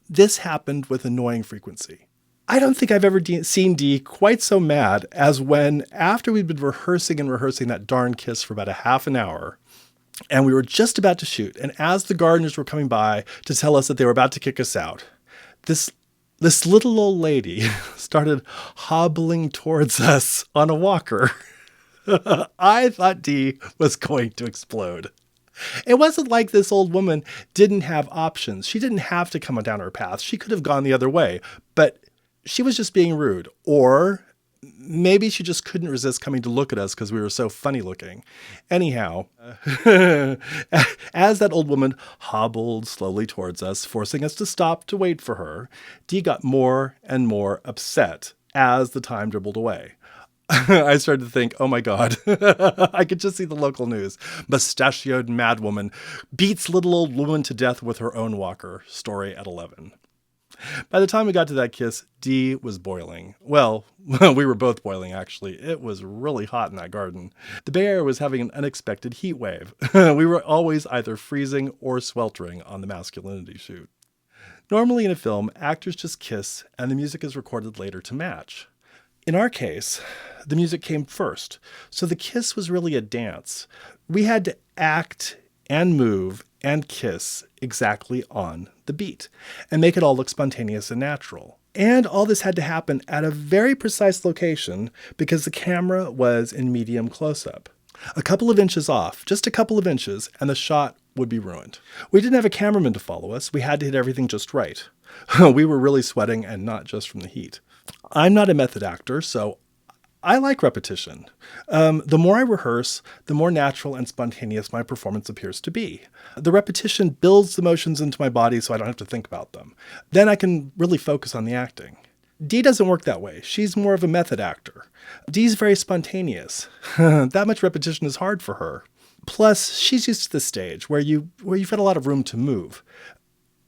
This happened with annoying frequency. I don't think I've ever seen Dee quite so mad as when, after we'd been rehearsing that darn kiss for about a half an hour, and we were just about to shoot, and as the gardeners were coming by to tell us that they were about to kick us out, this little old lady started hobbling towards us on a walker. I thought Dee was going to explode. It wasn't like this old woman didn't have options. She didn't have to come down our path. She could have gone the other way, but she was just being rude. Or maybe she just couldn't resist coming to look at us because we were so funny looking. Anyhow, as that old woman hobbled slowly towards us, forcing us to stop to wait for her, Dee got more and more upset as the time dribbled away. I started to think, oh my God, I could just see the local news. Mustachioed madwoman beats little old woman to death with her own walker. Story at 11. By the time we got to that kiss, Dee was boiling. Well, we were both boiling, actually. It was really hot in that garden. The Bay Area was having an unexpected heat wave. We were always either freezing or sweltering on the Masculinity shoot. Normally in a film, actors just kiss and the music is recorded later to match. In our case, the music came first, so the kiss was really a dance. We had to act and move and kiss exactly on the beat and make it all look spontaneous and natural. And all this had to happen at a very precise location because the camera was in medium close-up. A couple of inches off, just a couple of inches, and the shot would be ruined. We didn't have a cameraman to follow us. We had to hit everything just right. We were really sweating, and not just from the heat. I'm not a method actor, so I like repetition. The more I rehearse, the more natural and spontaneous my performance appears to be. The repetition builds the motions into my body so I don't have to think about them. Then I can really focus on the acting. Dee doesn't work that way. She's more of a method actor. Dee's very spontaneous. That much repetition is hard for her. Plus, she's used to the stage where you've got a lot of room to move.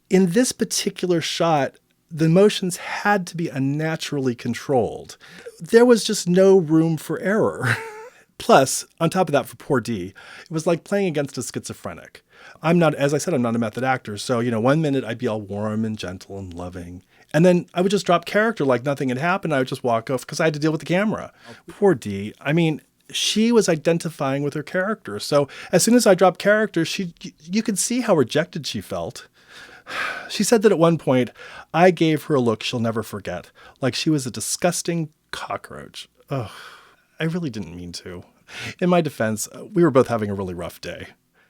In this particular shot, the motions had to be unnaturally controlled. There was just no room for error. Plus, on top of that, for poor Dee, it was like playing against a schizophrenic. As I said, I'm not a method actor. So, 1 minute I'd be all warm and gentle and loving. And then I would just drop character like nothing had happened. I would just walk off because I had to deal with the camera. Poor Dee. She was identifying with her character. So as soon as I dropped character, you could see how rejected she felt. She said that at one point, I gave her a look she'll never forget, like she was a disgusting cockroach. Ugh, I really didn't mean to. In my defense, we were both having a really rough day.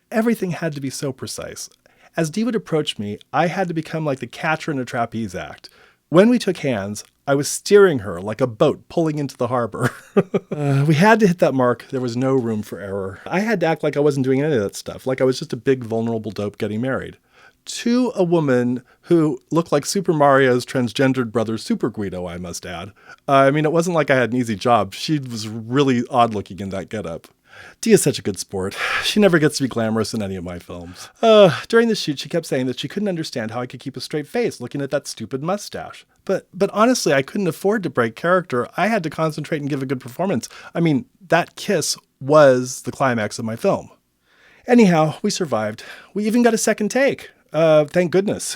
Everything had to be so precise. As Dee would approach me, I had to become like the catcher in a trapeze act. When we took hands, I was steering her like a boat pulling into the harbor. We had to hit that mark. There was no room for error. I had to act like I wasn't doing any of that stuff, like I was just a big vulnerable dope getting married. To a woman who looked like Super Mario's transgendered brother Super Guido, I must add. I mean, it wasn't like I had an easy job. She was really odd looking in that getup. Dee is such a good sport. She never gets to be glamorous in any of my films. During the shoot, she kept saying that she couldn't understand how I could keep a straight face looking at that stupid mustache. But honestly, I couldn't afford to break character. I had to concentrate and give a good performance. I mean, that kiss was the climax of my film. Anyhow, we survived. We even got a second take. Thank goodness.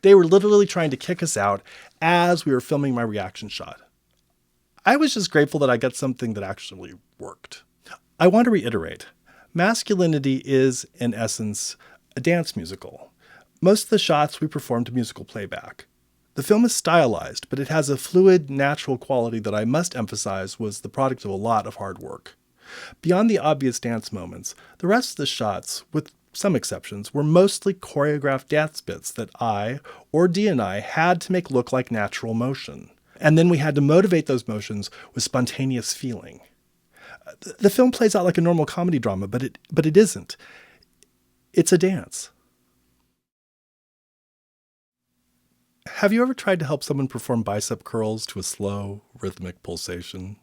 They were literally trying to kick us out as we were filming my reaction shot. I was just grateful that I got something that actually worked. I want to reiterate, Masculinity is, in essence, a dance musical. Most of the shots we performed to musical playback. The film is stylized, but it has a fluid, natural quality that I must emphasize was the product of a lot of hard work. Beyond the obvious dance moments, the rest of the shots, with some exceptions, were mostly choreographed dance bits that I, or Dee and I, had to make look like natural motion. And then we had to motivate those motions with spontaneous feeling. The film plays out like a normal comedy drama, but it isn't. It's a dance. Have you ever tried to help someone perform bicep curls to a slow, rhythmic pulsation?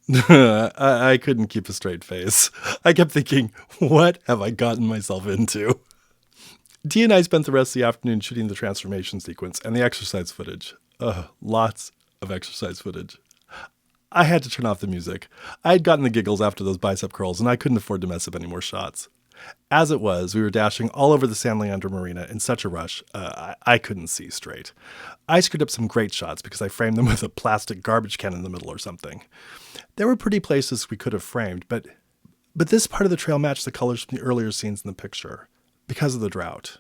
I couldn't keep a straight face. I kept thinking, what have I gotten myself into? Dee and I spent the rest of the afternoon shooting the transformation sequence and the exercise footage. Lots of exercise footage. I had to turn off the music. I had gotten the giggles after those bicep curls, and I couldn't afford to mess up any more shots. As it was, we were dashing all over the San Leandro Marina in such a rush, I couldn't see straight. I screwed up some great shots because I framed them with a plastic garbage can in the middle or something. There were pretty places we could have framed, but this part of the trail matched the colors from the earlier scenes in the picture, because of the drought.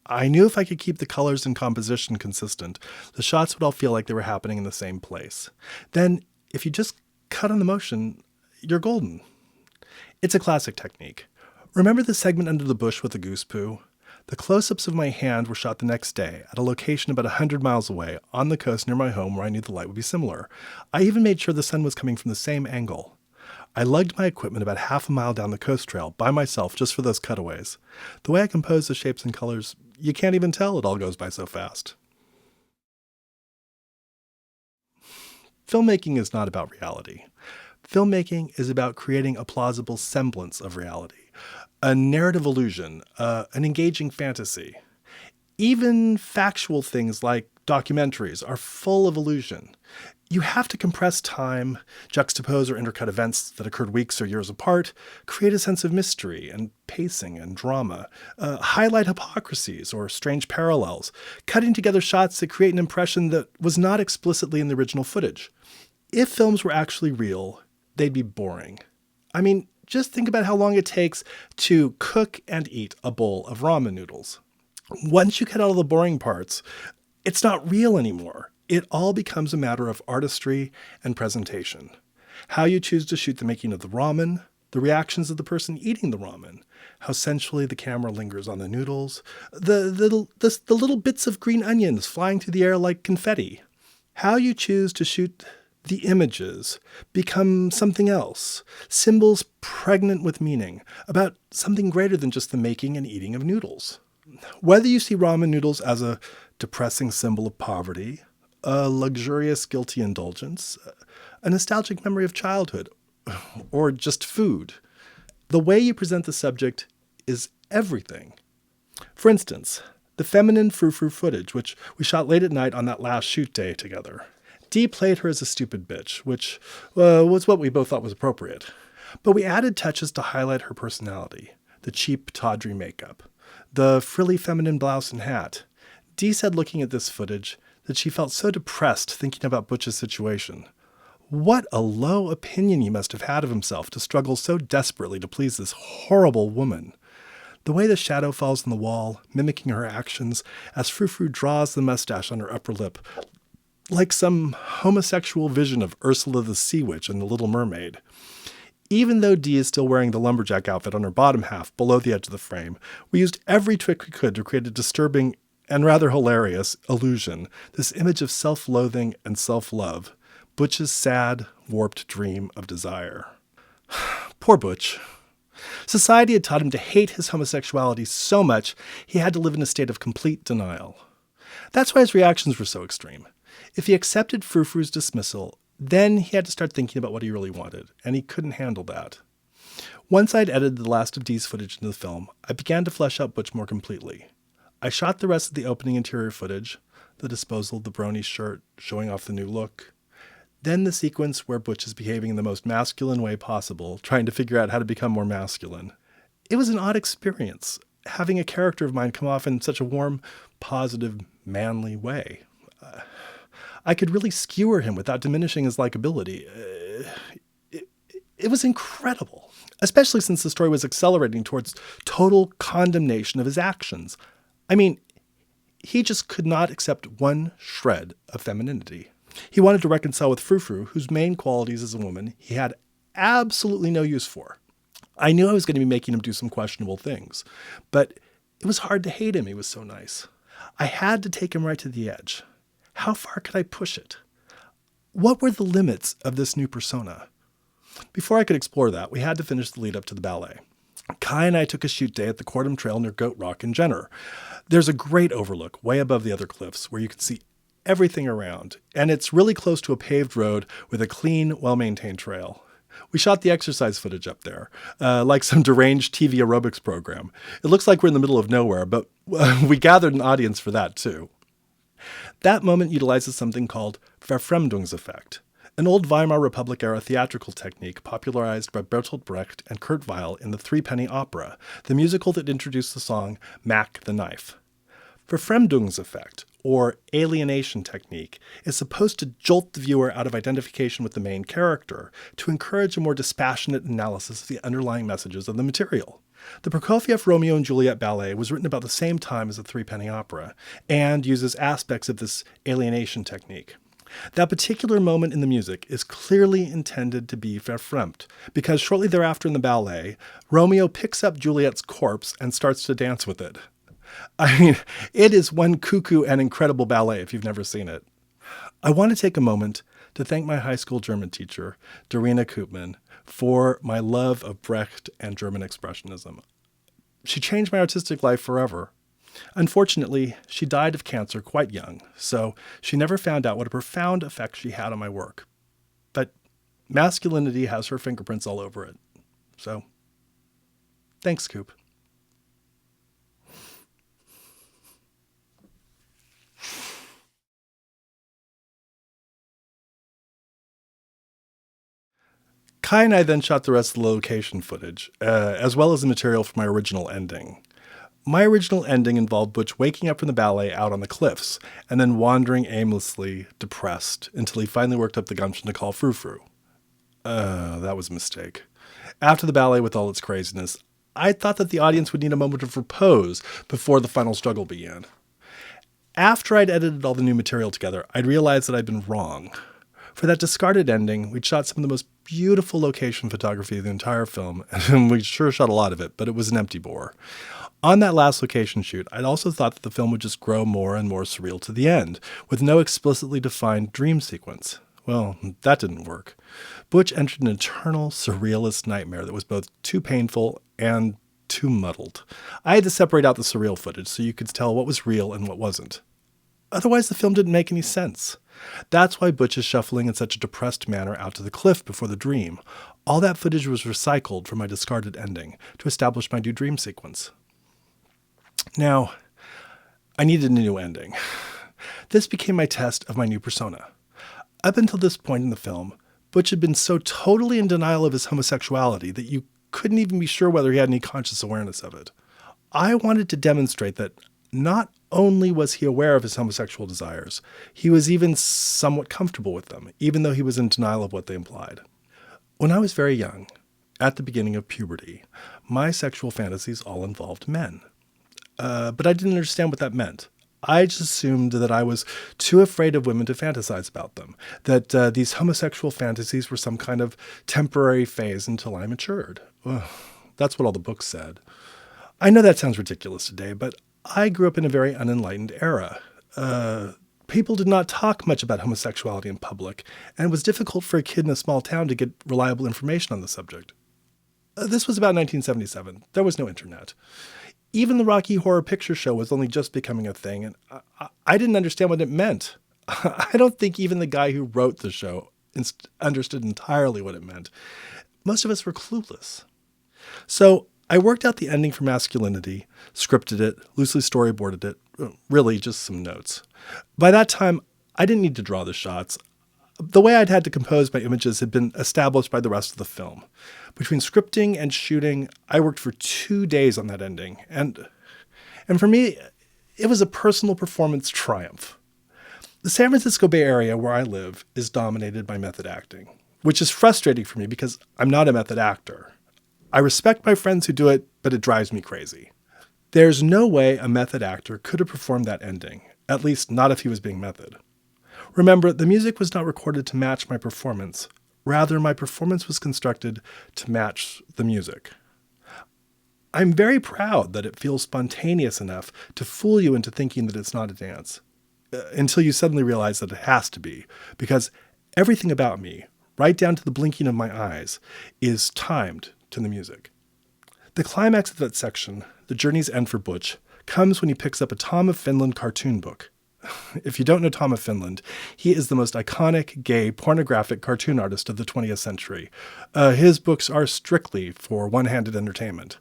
I knew if I could keep the colors and composition consistent, the shots would all feel like they were happening in the same place. Then, if you just cut on the motion, you're golden. It's a classic technique. Remember the segment under the bush with the goose poo? The close-ups of my hand were shot the next day at a location about 100 miles away on the coast near my home where I knew the light would be similar. I even made sure the sun was coming from the same angle. I lugged my equipment about half a mile down the coast trail by myself just for those cutaways. The way I compose the shapes and colors, you can't even tell it all goes by so fast. Filmmaking is not about reality. Filmmaking is about creating a plausible semblance of reality, a narrative illusion, an engaging fantasy. Even factual things like documentaries are full of illusion. You have to compress time, juxtapose or intercut events that occurred weeks or years apart, create a sense of mystery and pacing and drama, highlight hypocrisies or strange parallels, cutting together shots that create an impression that was not explicitly in the original footage. If films were actually real, they'd be boring. I mean, just think about how long it takes to cook and eat a bowl of ramen noodles. Once you cut out all the boring parts, it's not real anymore. It all becomes a matter of artistry and presentation. How you choose to shoot the making of the ramen, the reactions of the person eating the ramen, how sensually the camera lingers on the noodles, the little bits of green onions flying through the air like confetti. How you choose to shoot the images become something else, symbols pregnant with meaning, about something greater than just the making and eating of noodles. Whether you see ramen noodles as a depressing symbol of poverty, a luxurious guilty indulgence, a nostalgic memory of childhood, or just food, the way you present the subject is everything. For instance, the feminine frou-frou footage, which we shot late at night on that last shoot day together. Dee played her as a stupid bitch, which was what we both thought was appropriate. But we added touches to highlight her personality, the cheap, tawdry makeup, the frilly feminine blouse and hat. Dee said looking at this footage that she felt so depressed thinking about Butch's situation. What a low opinion he must have had of himself to struggle so desperately to please this horrible woman. The way the shadow falls on the wall, mimicking her actions, as Frou-Frou draws the mustache on her upper lip, like some homosexual vision of Ursula the Sea Witch in The Little Mermaid. Even though Dee is still wearing the lumberjack outfit on her bottom half below the edge of the frame, we used every trick we could to create a disturbing and rather hilarious illusion, this image of self-loathing and self-love, Butch's sad, warped dream of desire. Poor Butch. Society had taught him to hate his homosexuality so much he had to live in a state of complete denial. That's why his reactions were so extreme. If he accepted Frou-Frou's dismissal, then he had to start thinking about what he really wanted, and he couldn't handle that. Once I'd edited the last of Dee's footage into the film, I began to flesh out Butch more completely. I shot the rest of the opening interior footage, the disposal of the brony shirt, showing off the new look. Then the sequence where Butch is behaving in the most masculine way possible, trying to figure out how to become more masculine. It was an odd experience, having a character of mine come off in such a warm, positive, manly way. I could really skewer him without diminishing his likability. It was incredible, especially since the story was accelerating towards total condemnation of his actions. I mean, he just could not accept one shred of femininity. He wanted to reconcile with Frou-Frou, whose main qualities as a woman he had absolutely no use for. I knew I was going to be making him do some questionable things, but it was hard to hate him. He was so nice. I had to take him right to the edge. How far could I push it? What were the limits of this new persona? Before I could explore that, we had to finish the lead up to the ballet. Kai and I took a shoot day at the Cordham Trail near Goat Rock in Jenner. There's a great overlook way above the other cliffs where you can see everything around, and it's really close to a paved road with a clean, well-maintained trail. We shot the exercise footage up there, like some deranged TV aerobics program. It looks like we're in the middle of nowhere, but we gathered an audience for that too. That moment utilizes something called Verfremdungseffekt, an old Weimar Republic-era theatrical technique popularized by Bertolt Brecht and Kurt Weill in the Threepenny Opera, the musical that introduced the song Mac the Knife. Verfremdungseffekt, or alienation technique, is supposed to jolt the viewer out of identification with the main character to encourage a more dispassionate analysis of the underlying messages of the material. The Prokofiev Romeo and Juliet ballet was written about the same time as the Threepenny Opera and uses aspects of this alienation technique. That particular moment in the music is clearly intended to be verfremd, because shortly thereafter in the ballet, Romeo picks up Juliet's corpse and starts to dance with it. I mean, it is one cuckoo and incredible ballet if you've never seen it. I want to take a moment to thank my high school German teacher, Dorina Koopman, for my love of Brecht and German Expressionism. She changed my artistic life forever. Unfortunately, she died of cancer quite young, so she never found out what a profound effect she had on my work. But Masculinity has her fingerprints all over it. So, thanks, Coop. Kai and I then shot the rest of the location footage, as well as the material for my original ending. My original ending involved Butch waking up from the ballet out on the cliffs, and then wandering aimlessly, depressed, until he finally worked up the gumption to call Frou-Frou. That was a mistake. After the ballet with all its craziness, I thought that the audience would need a moment of repose before the final struggle began. After I'd edited all the new material together, I'd realized that I'd been wrong. For that discarded ending, we'd shot some of the most beautiful location photography of the entire film, and we sure shot a lot of it, but it was an empty bore. On that last location shoot, I'd also thought that the film would just grow more and more surreal to the end, with no explicitly defined dream sequence. Well, that didn't work. Butch entered an eternal, surrealist nightmare that was both too painful and too muddled. I had to separate out the surreal footage so you could tell what was real and what wasn't. Otherwise, the film didn't make any sense. That's why Butch is shuffling in such a depressed manner out to the cliff before the dream. All that footage was recycled from my discarded ending to establish my new dream sequence. Now, I needed a new ending. This became my test of my new persona. Up until this point in the film, Butch had been so totally in denial of his homosexuality that you couldn't even be sure whether he had any conscious awareness of it. I wanted to demonstrate that not only was he aware of his homosexual desires, he was even somewhat comfortable with them, even though he was in denial of what they implied. When I was very young, at the beginning of puberty, my sexual fantasies all involved men. But I didn't understand what that meant. I just assumed that I was too afraid of women to fantasize about them, that these homosexual fantasies were some kind of temporary phase until I matured. Ugh, that's what all the books said. I know that sounds ridiculous today, but I grew up in a very unenlightened era. People did not talk much about homosexuality in public, and it was difficult for a kid in a small town to get reliable information on the subject. This was about 1977. There was no internet. Even the Rocky Horror Picture Show was only just becoming a thing, and I didn't understand what it meant. I don't think even the guy who wrote the show understood entirely what it meant. Most of us were clueless. So I worked out the ending for Masculinity, scripted it, loosely storyboarded it, really just some notes. By that time, I didn't need to draw the shots. The way I'd had to compose my images had been established by the rest of the film. Between scripting and shooting, I worked for 2 days on that ending. And for me, it was a personal performance triumph. The San Francisco Bay Area, where I live, is dominated by method acting, which is frustrating for me because I'm not a method actor. I respect my friends who do it, but it drives me crazy. There's no way a method actor could have performed that ending, at least not if he was being method. Remember, the music was not recorded to match my performance. Rather, my performance was constructed to match the music. I'm very proud that it feels spontaneous enough to fool you into thinking that it's not a dance, until you suddenly realize that it has to be, because everything about me, right down to the blinking of my eyes, is timed to the music. The climax of that section, the journey's end for Butch, comes when he picks up a Tom of Finland cartoon book. If you don't know Tom of Finland, he is the most iconic, gay, pornographic cartoon artist of the 20th century. His books are strictly for one-handed entertainment.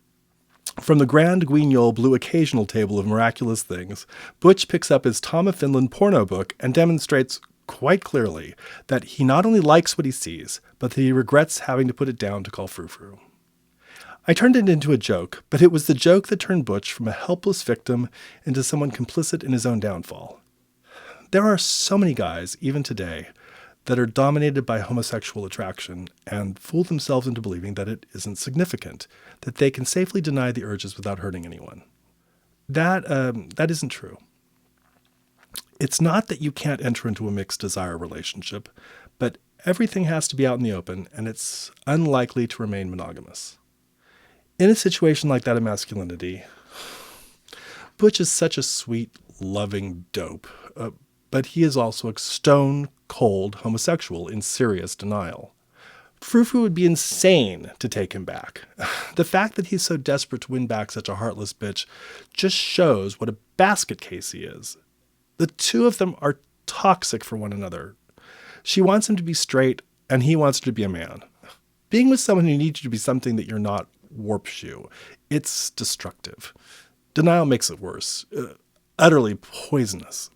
From the grand Guignol Blue Occasional Table of Miraculous Things, Butch picks up his Tom of Finland porno book and demonstrates quite clearly that he not only likes what he sees, but that he regrets having to put it down to call frou-frou. I turned it into a joke, but it was the joke that turned Butch from a helpless victim into someone complicit in his own downfall. There are so many guys, even today, that are dominated by homosexual attraction and fool themselves into believing that it isn't significant, that they can safely deny the urges without hurting anyone. That isn't true. It's not that you can't enter into a mixed desire relationship, but everything has to be out in the open, and it's unlikely to remain monogamous. In a situation like that of Masculinity, Butch is such a sweet, loving dope, but he is also a stone-cold homosexual in serious denial. Frou-frou would be insane to take him back. The fact that he's so desperate to win back such a heartless bitch just shows what a basket case he is. The two of them are toxic for one another. She wants him to be straight, and he wants her to be a man. Being with someone who needs you to be something that you're not warps you. It's destructive. Denial makes it worse. Utterly poisonous.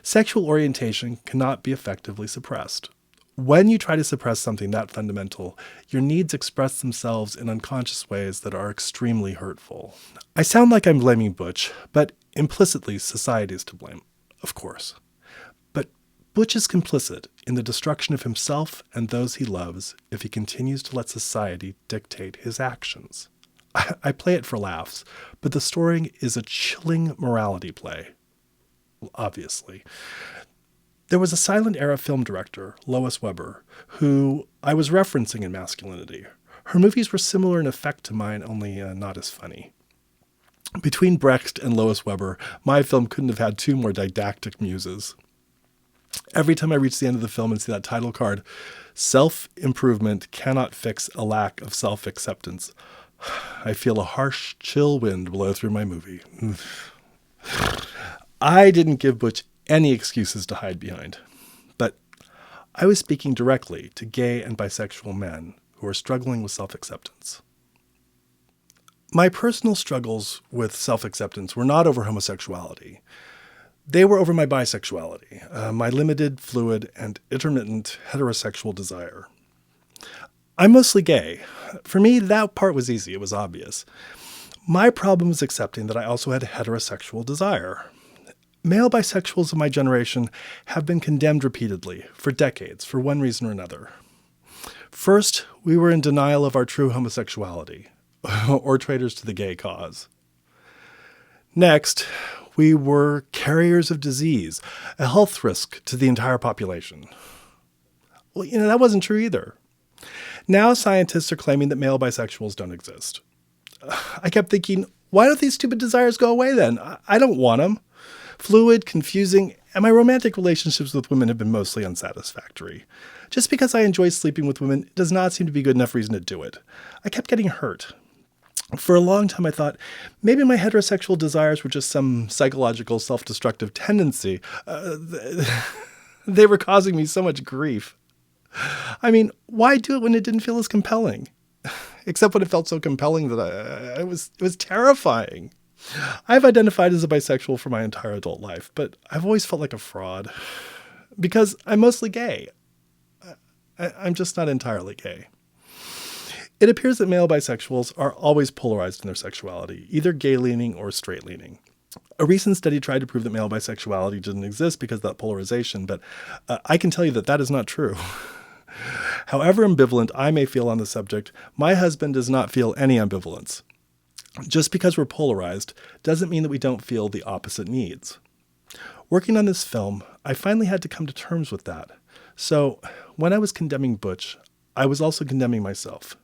Sexual orientation cannot be effectively suppressed. When you try to suppress something that fundamental, your needs express themselves in unconscious ways that are extremely hurtful. I sound like I'm blaming Butch, but implicitly society is to blame, of course. But Butch is complicit in the destruction of himself and those he loves if he continues to let society dictate his actions. I play it for laughs, but the story is a chilling morality play. Obviously. There was a silent era film director, Lois Weber, who I was referencing in Masculinity. Her movies were similar in effect to mine, only not as funny. Between Brecht and Lois Weber, my film couldn't have had two more didactic muses. Every time I reach the end of the film and see that title card, self-improvement cannot fix a lack of self-acceptance, I feel a harsh, chill wind blow through my movie. I didn't give Butch any excuses to hide behind, but I was speaking directly to gay and bisexual men who are struggling with self-acceptance. My personal struggles with self-acceptance were not over homosexuality. They were over my bisexuality, my limited, fluid, and intermittent heterosexual desire. I'm mostly gay. For me, that part was easy. It was obvious. My problem was accepting that I also had a heterosexual desire. Male bisexuals of my generation have been condemned repeatedly, for decades, for one reason or another. First, we were in denial of our true homosexuality, or traitors to the gay cause. Next, we were carriers of disease, a health risk to the entire population. Well, that wasn't true either. Now scientists are claiming that male bisexuals don't exist. I kept thinking, Why don't these stupid desires go away then? I don't want them. Fluid, confusing, and my romantic relationships with women have been mostly unsatisfactory. Just because I enjoy sleeping with women does not seem to be good enough reason to do it. I kept getting hurt. For a long time, I thought maybe my heterosexual desires were just some psychological self-destructive tendency. They were causing me so much grief. I mean, why do it when it didn't feel as compelling? Except when it felt so compelling that it was terrifying. I've identified as a bisexual for my entire adult life, but I've always felt like a fraud because I'm mostly gay. I'm just not entirely gay. It appears that male bisexuals are always polarized in their sexuality, either gay-leaning or straight-leaning. A recent study tried to prove that male bisexuality didn't exist because of that polarization, but I can tell you that that is not true. However ambivalent I may feel on the subject, my husband does not feel any ambivalence. Just because we're polarized doesn't mean that we don't feel the opposite needs. Working on this film, I finally had to come to terms with that. So when I was condemning Butch, I was also condemning myself.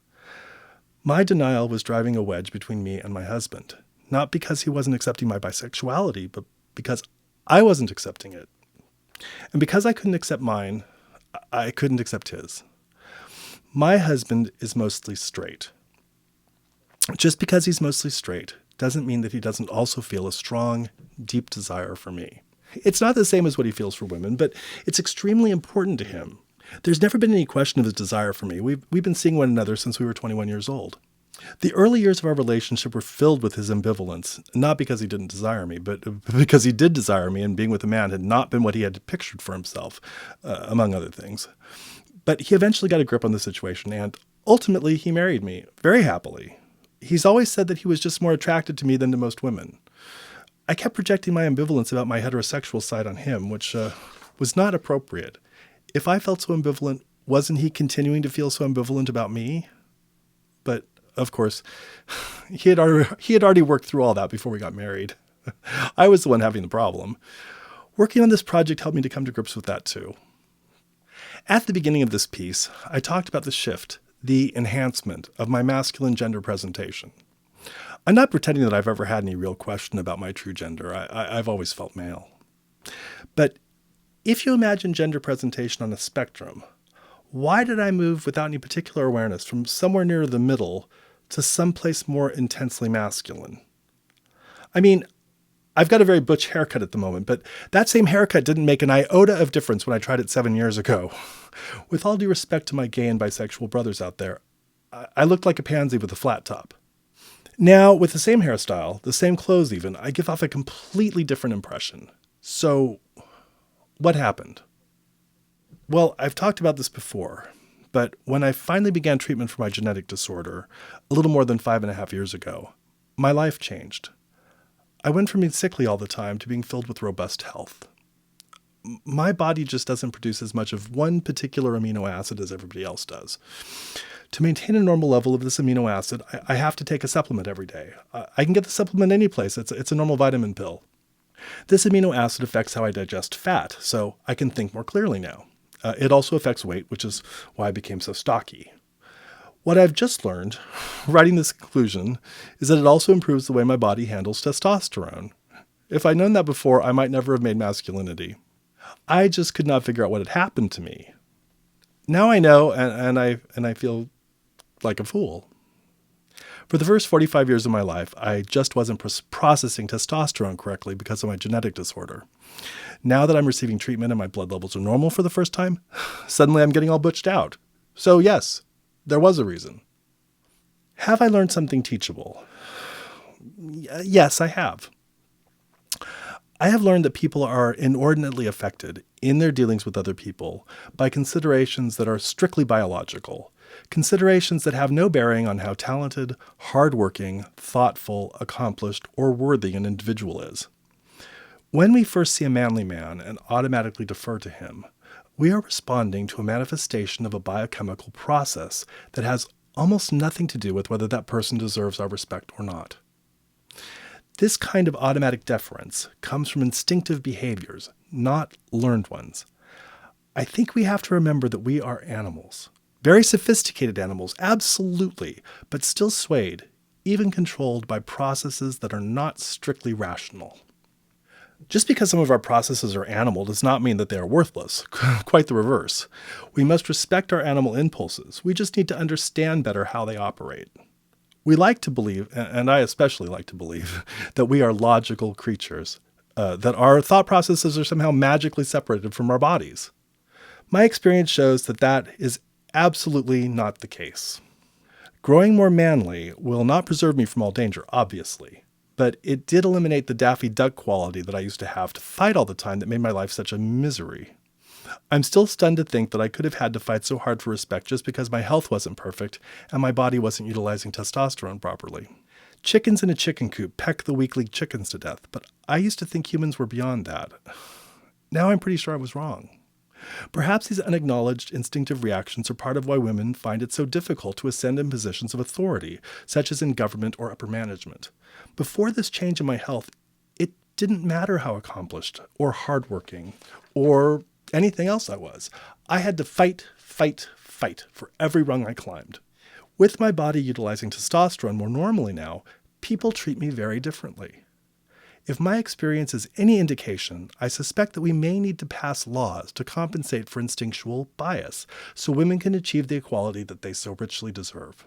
My denial was driving a wedge between me and my husband, not because he wasn't accepting my bisexuality, but because I wasn't accepting it. And because I couldn't accept mine, I couldn't accept his. My husband is mostly straight. Just because he's mostly straight doesn't mean that he doesn't also feel a strong, deep desire for me. It's not the same as what he feels for women, but it's extremely important to him. There's never been any question of his desire for me. We've been seeing one another since we were 21 years old. The early years of our relationship were filled with his ambivalence, not because he didn't desire me, but because he did desire me, and being with a man had not been what he had pictured for himself, among other things. But he eventually got a grip on the situation, and ultimately he married me, very happily. He's always said that he was just more attracted to me than to most women. I kept projecting my ambivalence about my heterosexual side on him, which was not appropriate. If I felt so ambivalent, wasn't he continuing to feel so ambivalent about me? But, of course, he had already worked through all that before we got married. I was the one having the problem. Working on this project helped me to come to grips with that too. At the beginning of this piece, I talked about the shift, the enhancement of my masculine gender presentation. I'm not pretending that I've ever had any real question about my true gender. I've always felt male. But if you imagine gender presentation on a spectrum, why did I move without any particular awareness from somewhere near the middle to someplace more intensely masculine? I mean, I've got a very butch haircut at the moment, but that same haircut didn't make an iota of difference when I tried it 7 years ago. With all due respect to my gay and bisexual brothers out there, I looked like a pansy with a flat top. Now, with the same hairstyle, the same clothes even, I give off a completely different impression. So, what happened? Well, I've talked about this before, but when I finally began treatment for my genetic disorder, a little more than 5.5 years ago, my life changed. I went from being sickly all the time to being filled with robust health. My body just doesn't produce as much of one particular amino acid as everybody else does. To maintain a normal level of this amino acid, I have to take a supplement every day. I can get the supplement any place. It's a normal vitamin pill. This amino acid affects how I digest fat, so I can think more clearly now. It also affects weight, which is why I became so stocky. What I've just learned, writing this conclusion, is that it also improves the way my body handles testosterone. If I'd known that before, I might never have made Masculinity. I just could not figure out what had happened to me. Now I know, and I feel like a fool. For the first 45 years of my life, I just wasn't processing testosterone correctly because of my genetic disorder. Now that I'm receiving treatment and my blood levels are normal for the first time, suddenly I'm getting all butched out. So yes, there was a reason. Have I learned something teachable? Yes, I have. I have learned that people are inordinately affected in their dealings with other people by considerations that are strictly biological, considerations that have no bearing on how talented, hardworking, thoughtful, accomplished, or worthy an individual is. When we first see a manly man and automatically defer to him, we are responding to a manifestation of a biochemical process that has almost nothing to do with whether that person deserves our respect or not. This kind of automatic deference comes from instinctive behaviors, not learned ones. I think we have to remember that we are animals. Very sophisticated animals, absolutely, but still swayed, even controlled by processes that are not strictly rational. Just because some of our processes are animal does not mean that they are worthless. Quite the reverse. We must respect our animal impulses. We just need to understand better how they operate. We like to believe, and I especially like to believe, that we are logical creatures, that our thought processes are somehow magically separated from our bodies. My experience shows that that is absolutely not the case. Growing more manly will not preserve me from all danger, obviously, but it did eliminate the Daffy Duck quality that I used to have to fight all the time that made my life such a misery. I'm still stunned to think that I could have had to fight so hard for respect just because my health wasn't perfect and my body wasn't utilizing testosterone properly. Chickens in a chicken coop peck the weakly chickens to death, but I used to think humans were beyond that. Now I'm pretty sure I was wrong. Perhaps these unacknowledged instinctive reactions are part of why women find it so difficult to ascend in positions of authority, such as in government or upper management. Before this change in my health, it didn't matter how accomplished or hardworking or anything else I was. I had to fight for every rung I climbed. With my body utilizing testosterone more normally now, people treat me very differently. If my experience is any indication, I suspect that we may need to pass laws to compensate for instinctual bias so women can achieve the equality that they so richly deserve.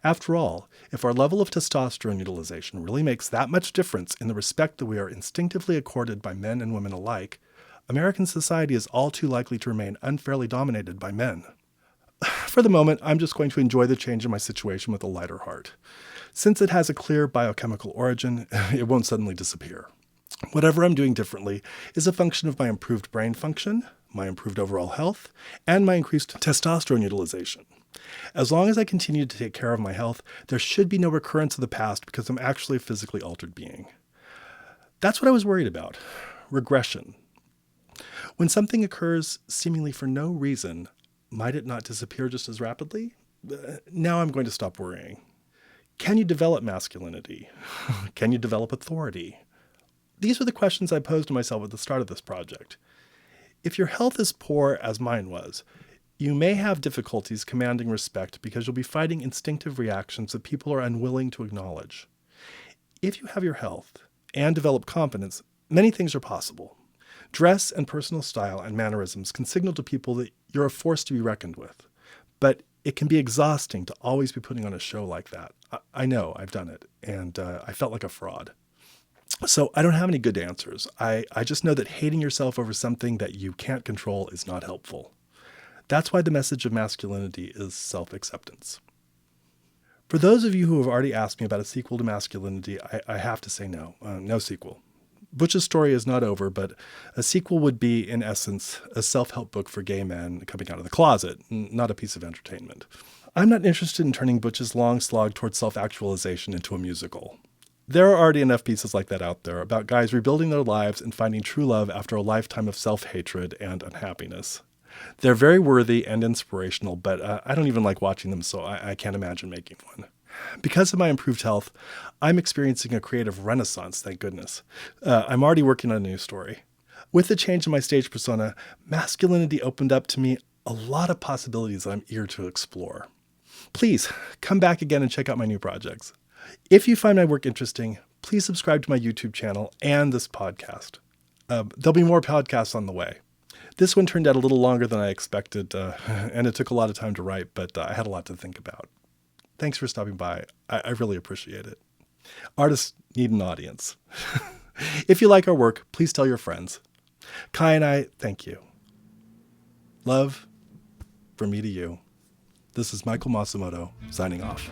After all, if our level of testosterone utilization really makes that much difference in the respect that we are instinctively accorded by men and women alike, American society is all too likely to remain unfairly dominated by men. For the moment, I'm just going to enjoy the change in my situation with a lighter heart. Since it has a clear biochemical origin, it won't suddenly disappear. Whatever I'm doing differently is a function of my improved brain function, my improved overall health, and my increased testosterone utilization. As long as I continue to take care of my health, there should be no recurrence of the past because I'm actually a physically altered being. That's what I was worried about. Regression. When something occurs seemingly for no reason, might it not disappear just as rapidly? Now I'm going to stop worrying. Can you develop masculinity? Can you develop authority? These were the questions I posed to myself at the start of this project. If your health is poor, as mine was, you may have difficulties commanding respect because you'll be fighting instinctive reactions that people are unwilling to acknowledge. If you have your health and develop confidence, many things are possible. Dress and personal style and mannerisms can signal to people that you're a force to be reckoned with. But it can be exhausting to always be putting on a show like that. I know, I've done it, and I felt like a fraud. So I don't have any good answers. I just know that hating yourself over something that you can't control is not helpful. That's why the message of masculinity is self-acceptance. For those of you who have already asked me about a sequel to Masculinity, I have to say no. No sequel. Butch's story is not over, but a sequel would be, in essence, a self-help book for gay men coming out of the closet, not a piece of entertainment. I'm not interested in turning Butch's long slog towards self-actualization into a musical. There are already enough pieces like that out there about guys rebuilding their lives and finding true love after a lifetime of self-hatred and unhappiness. They're very worthy and inspirational, but I don't even like watching them, so I can't imagine making one. Because of my improved health, I'm experiencing a creative renaissance, thank goodness. I'm already working on a new story. With the change in my stage persona, Masculinity opened up to me a lot of possibilities that I'm eager to explore. Please, come back again and check out my new projects. If you find my work interesting, please subscribe to my YouTube channel and this podcast. There'll be more podcasts on the way. This one turned out a little longer than I expected, and it took a lot of time to write, but I had a lot to think about. Thanks for stopping by. I really appreciate it. Artists need an audience. If you like our work, please tell your friends. Kai and I thank you. Love from me to you. This is Michael Masumoto signing off.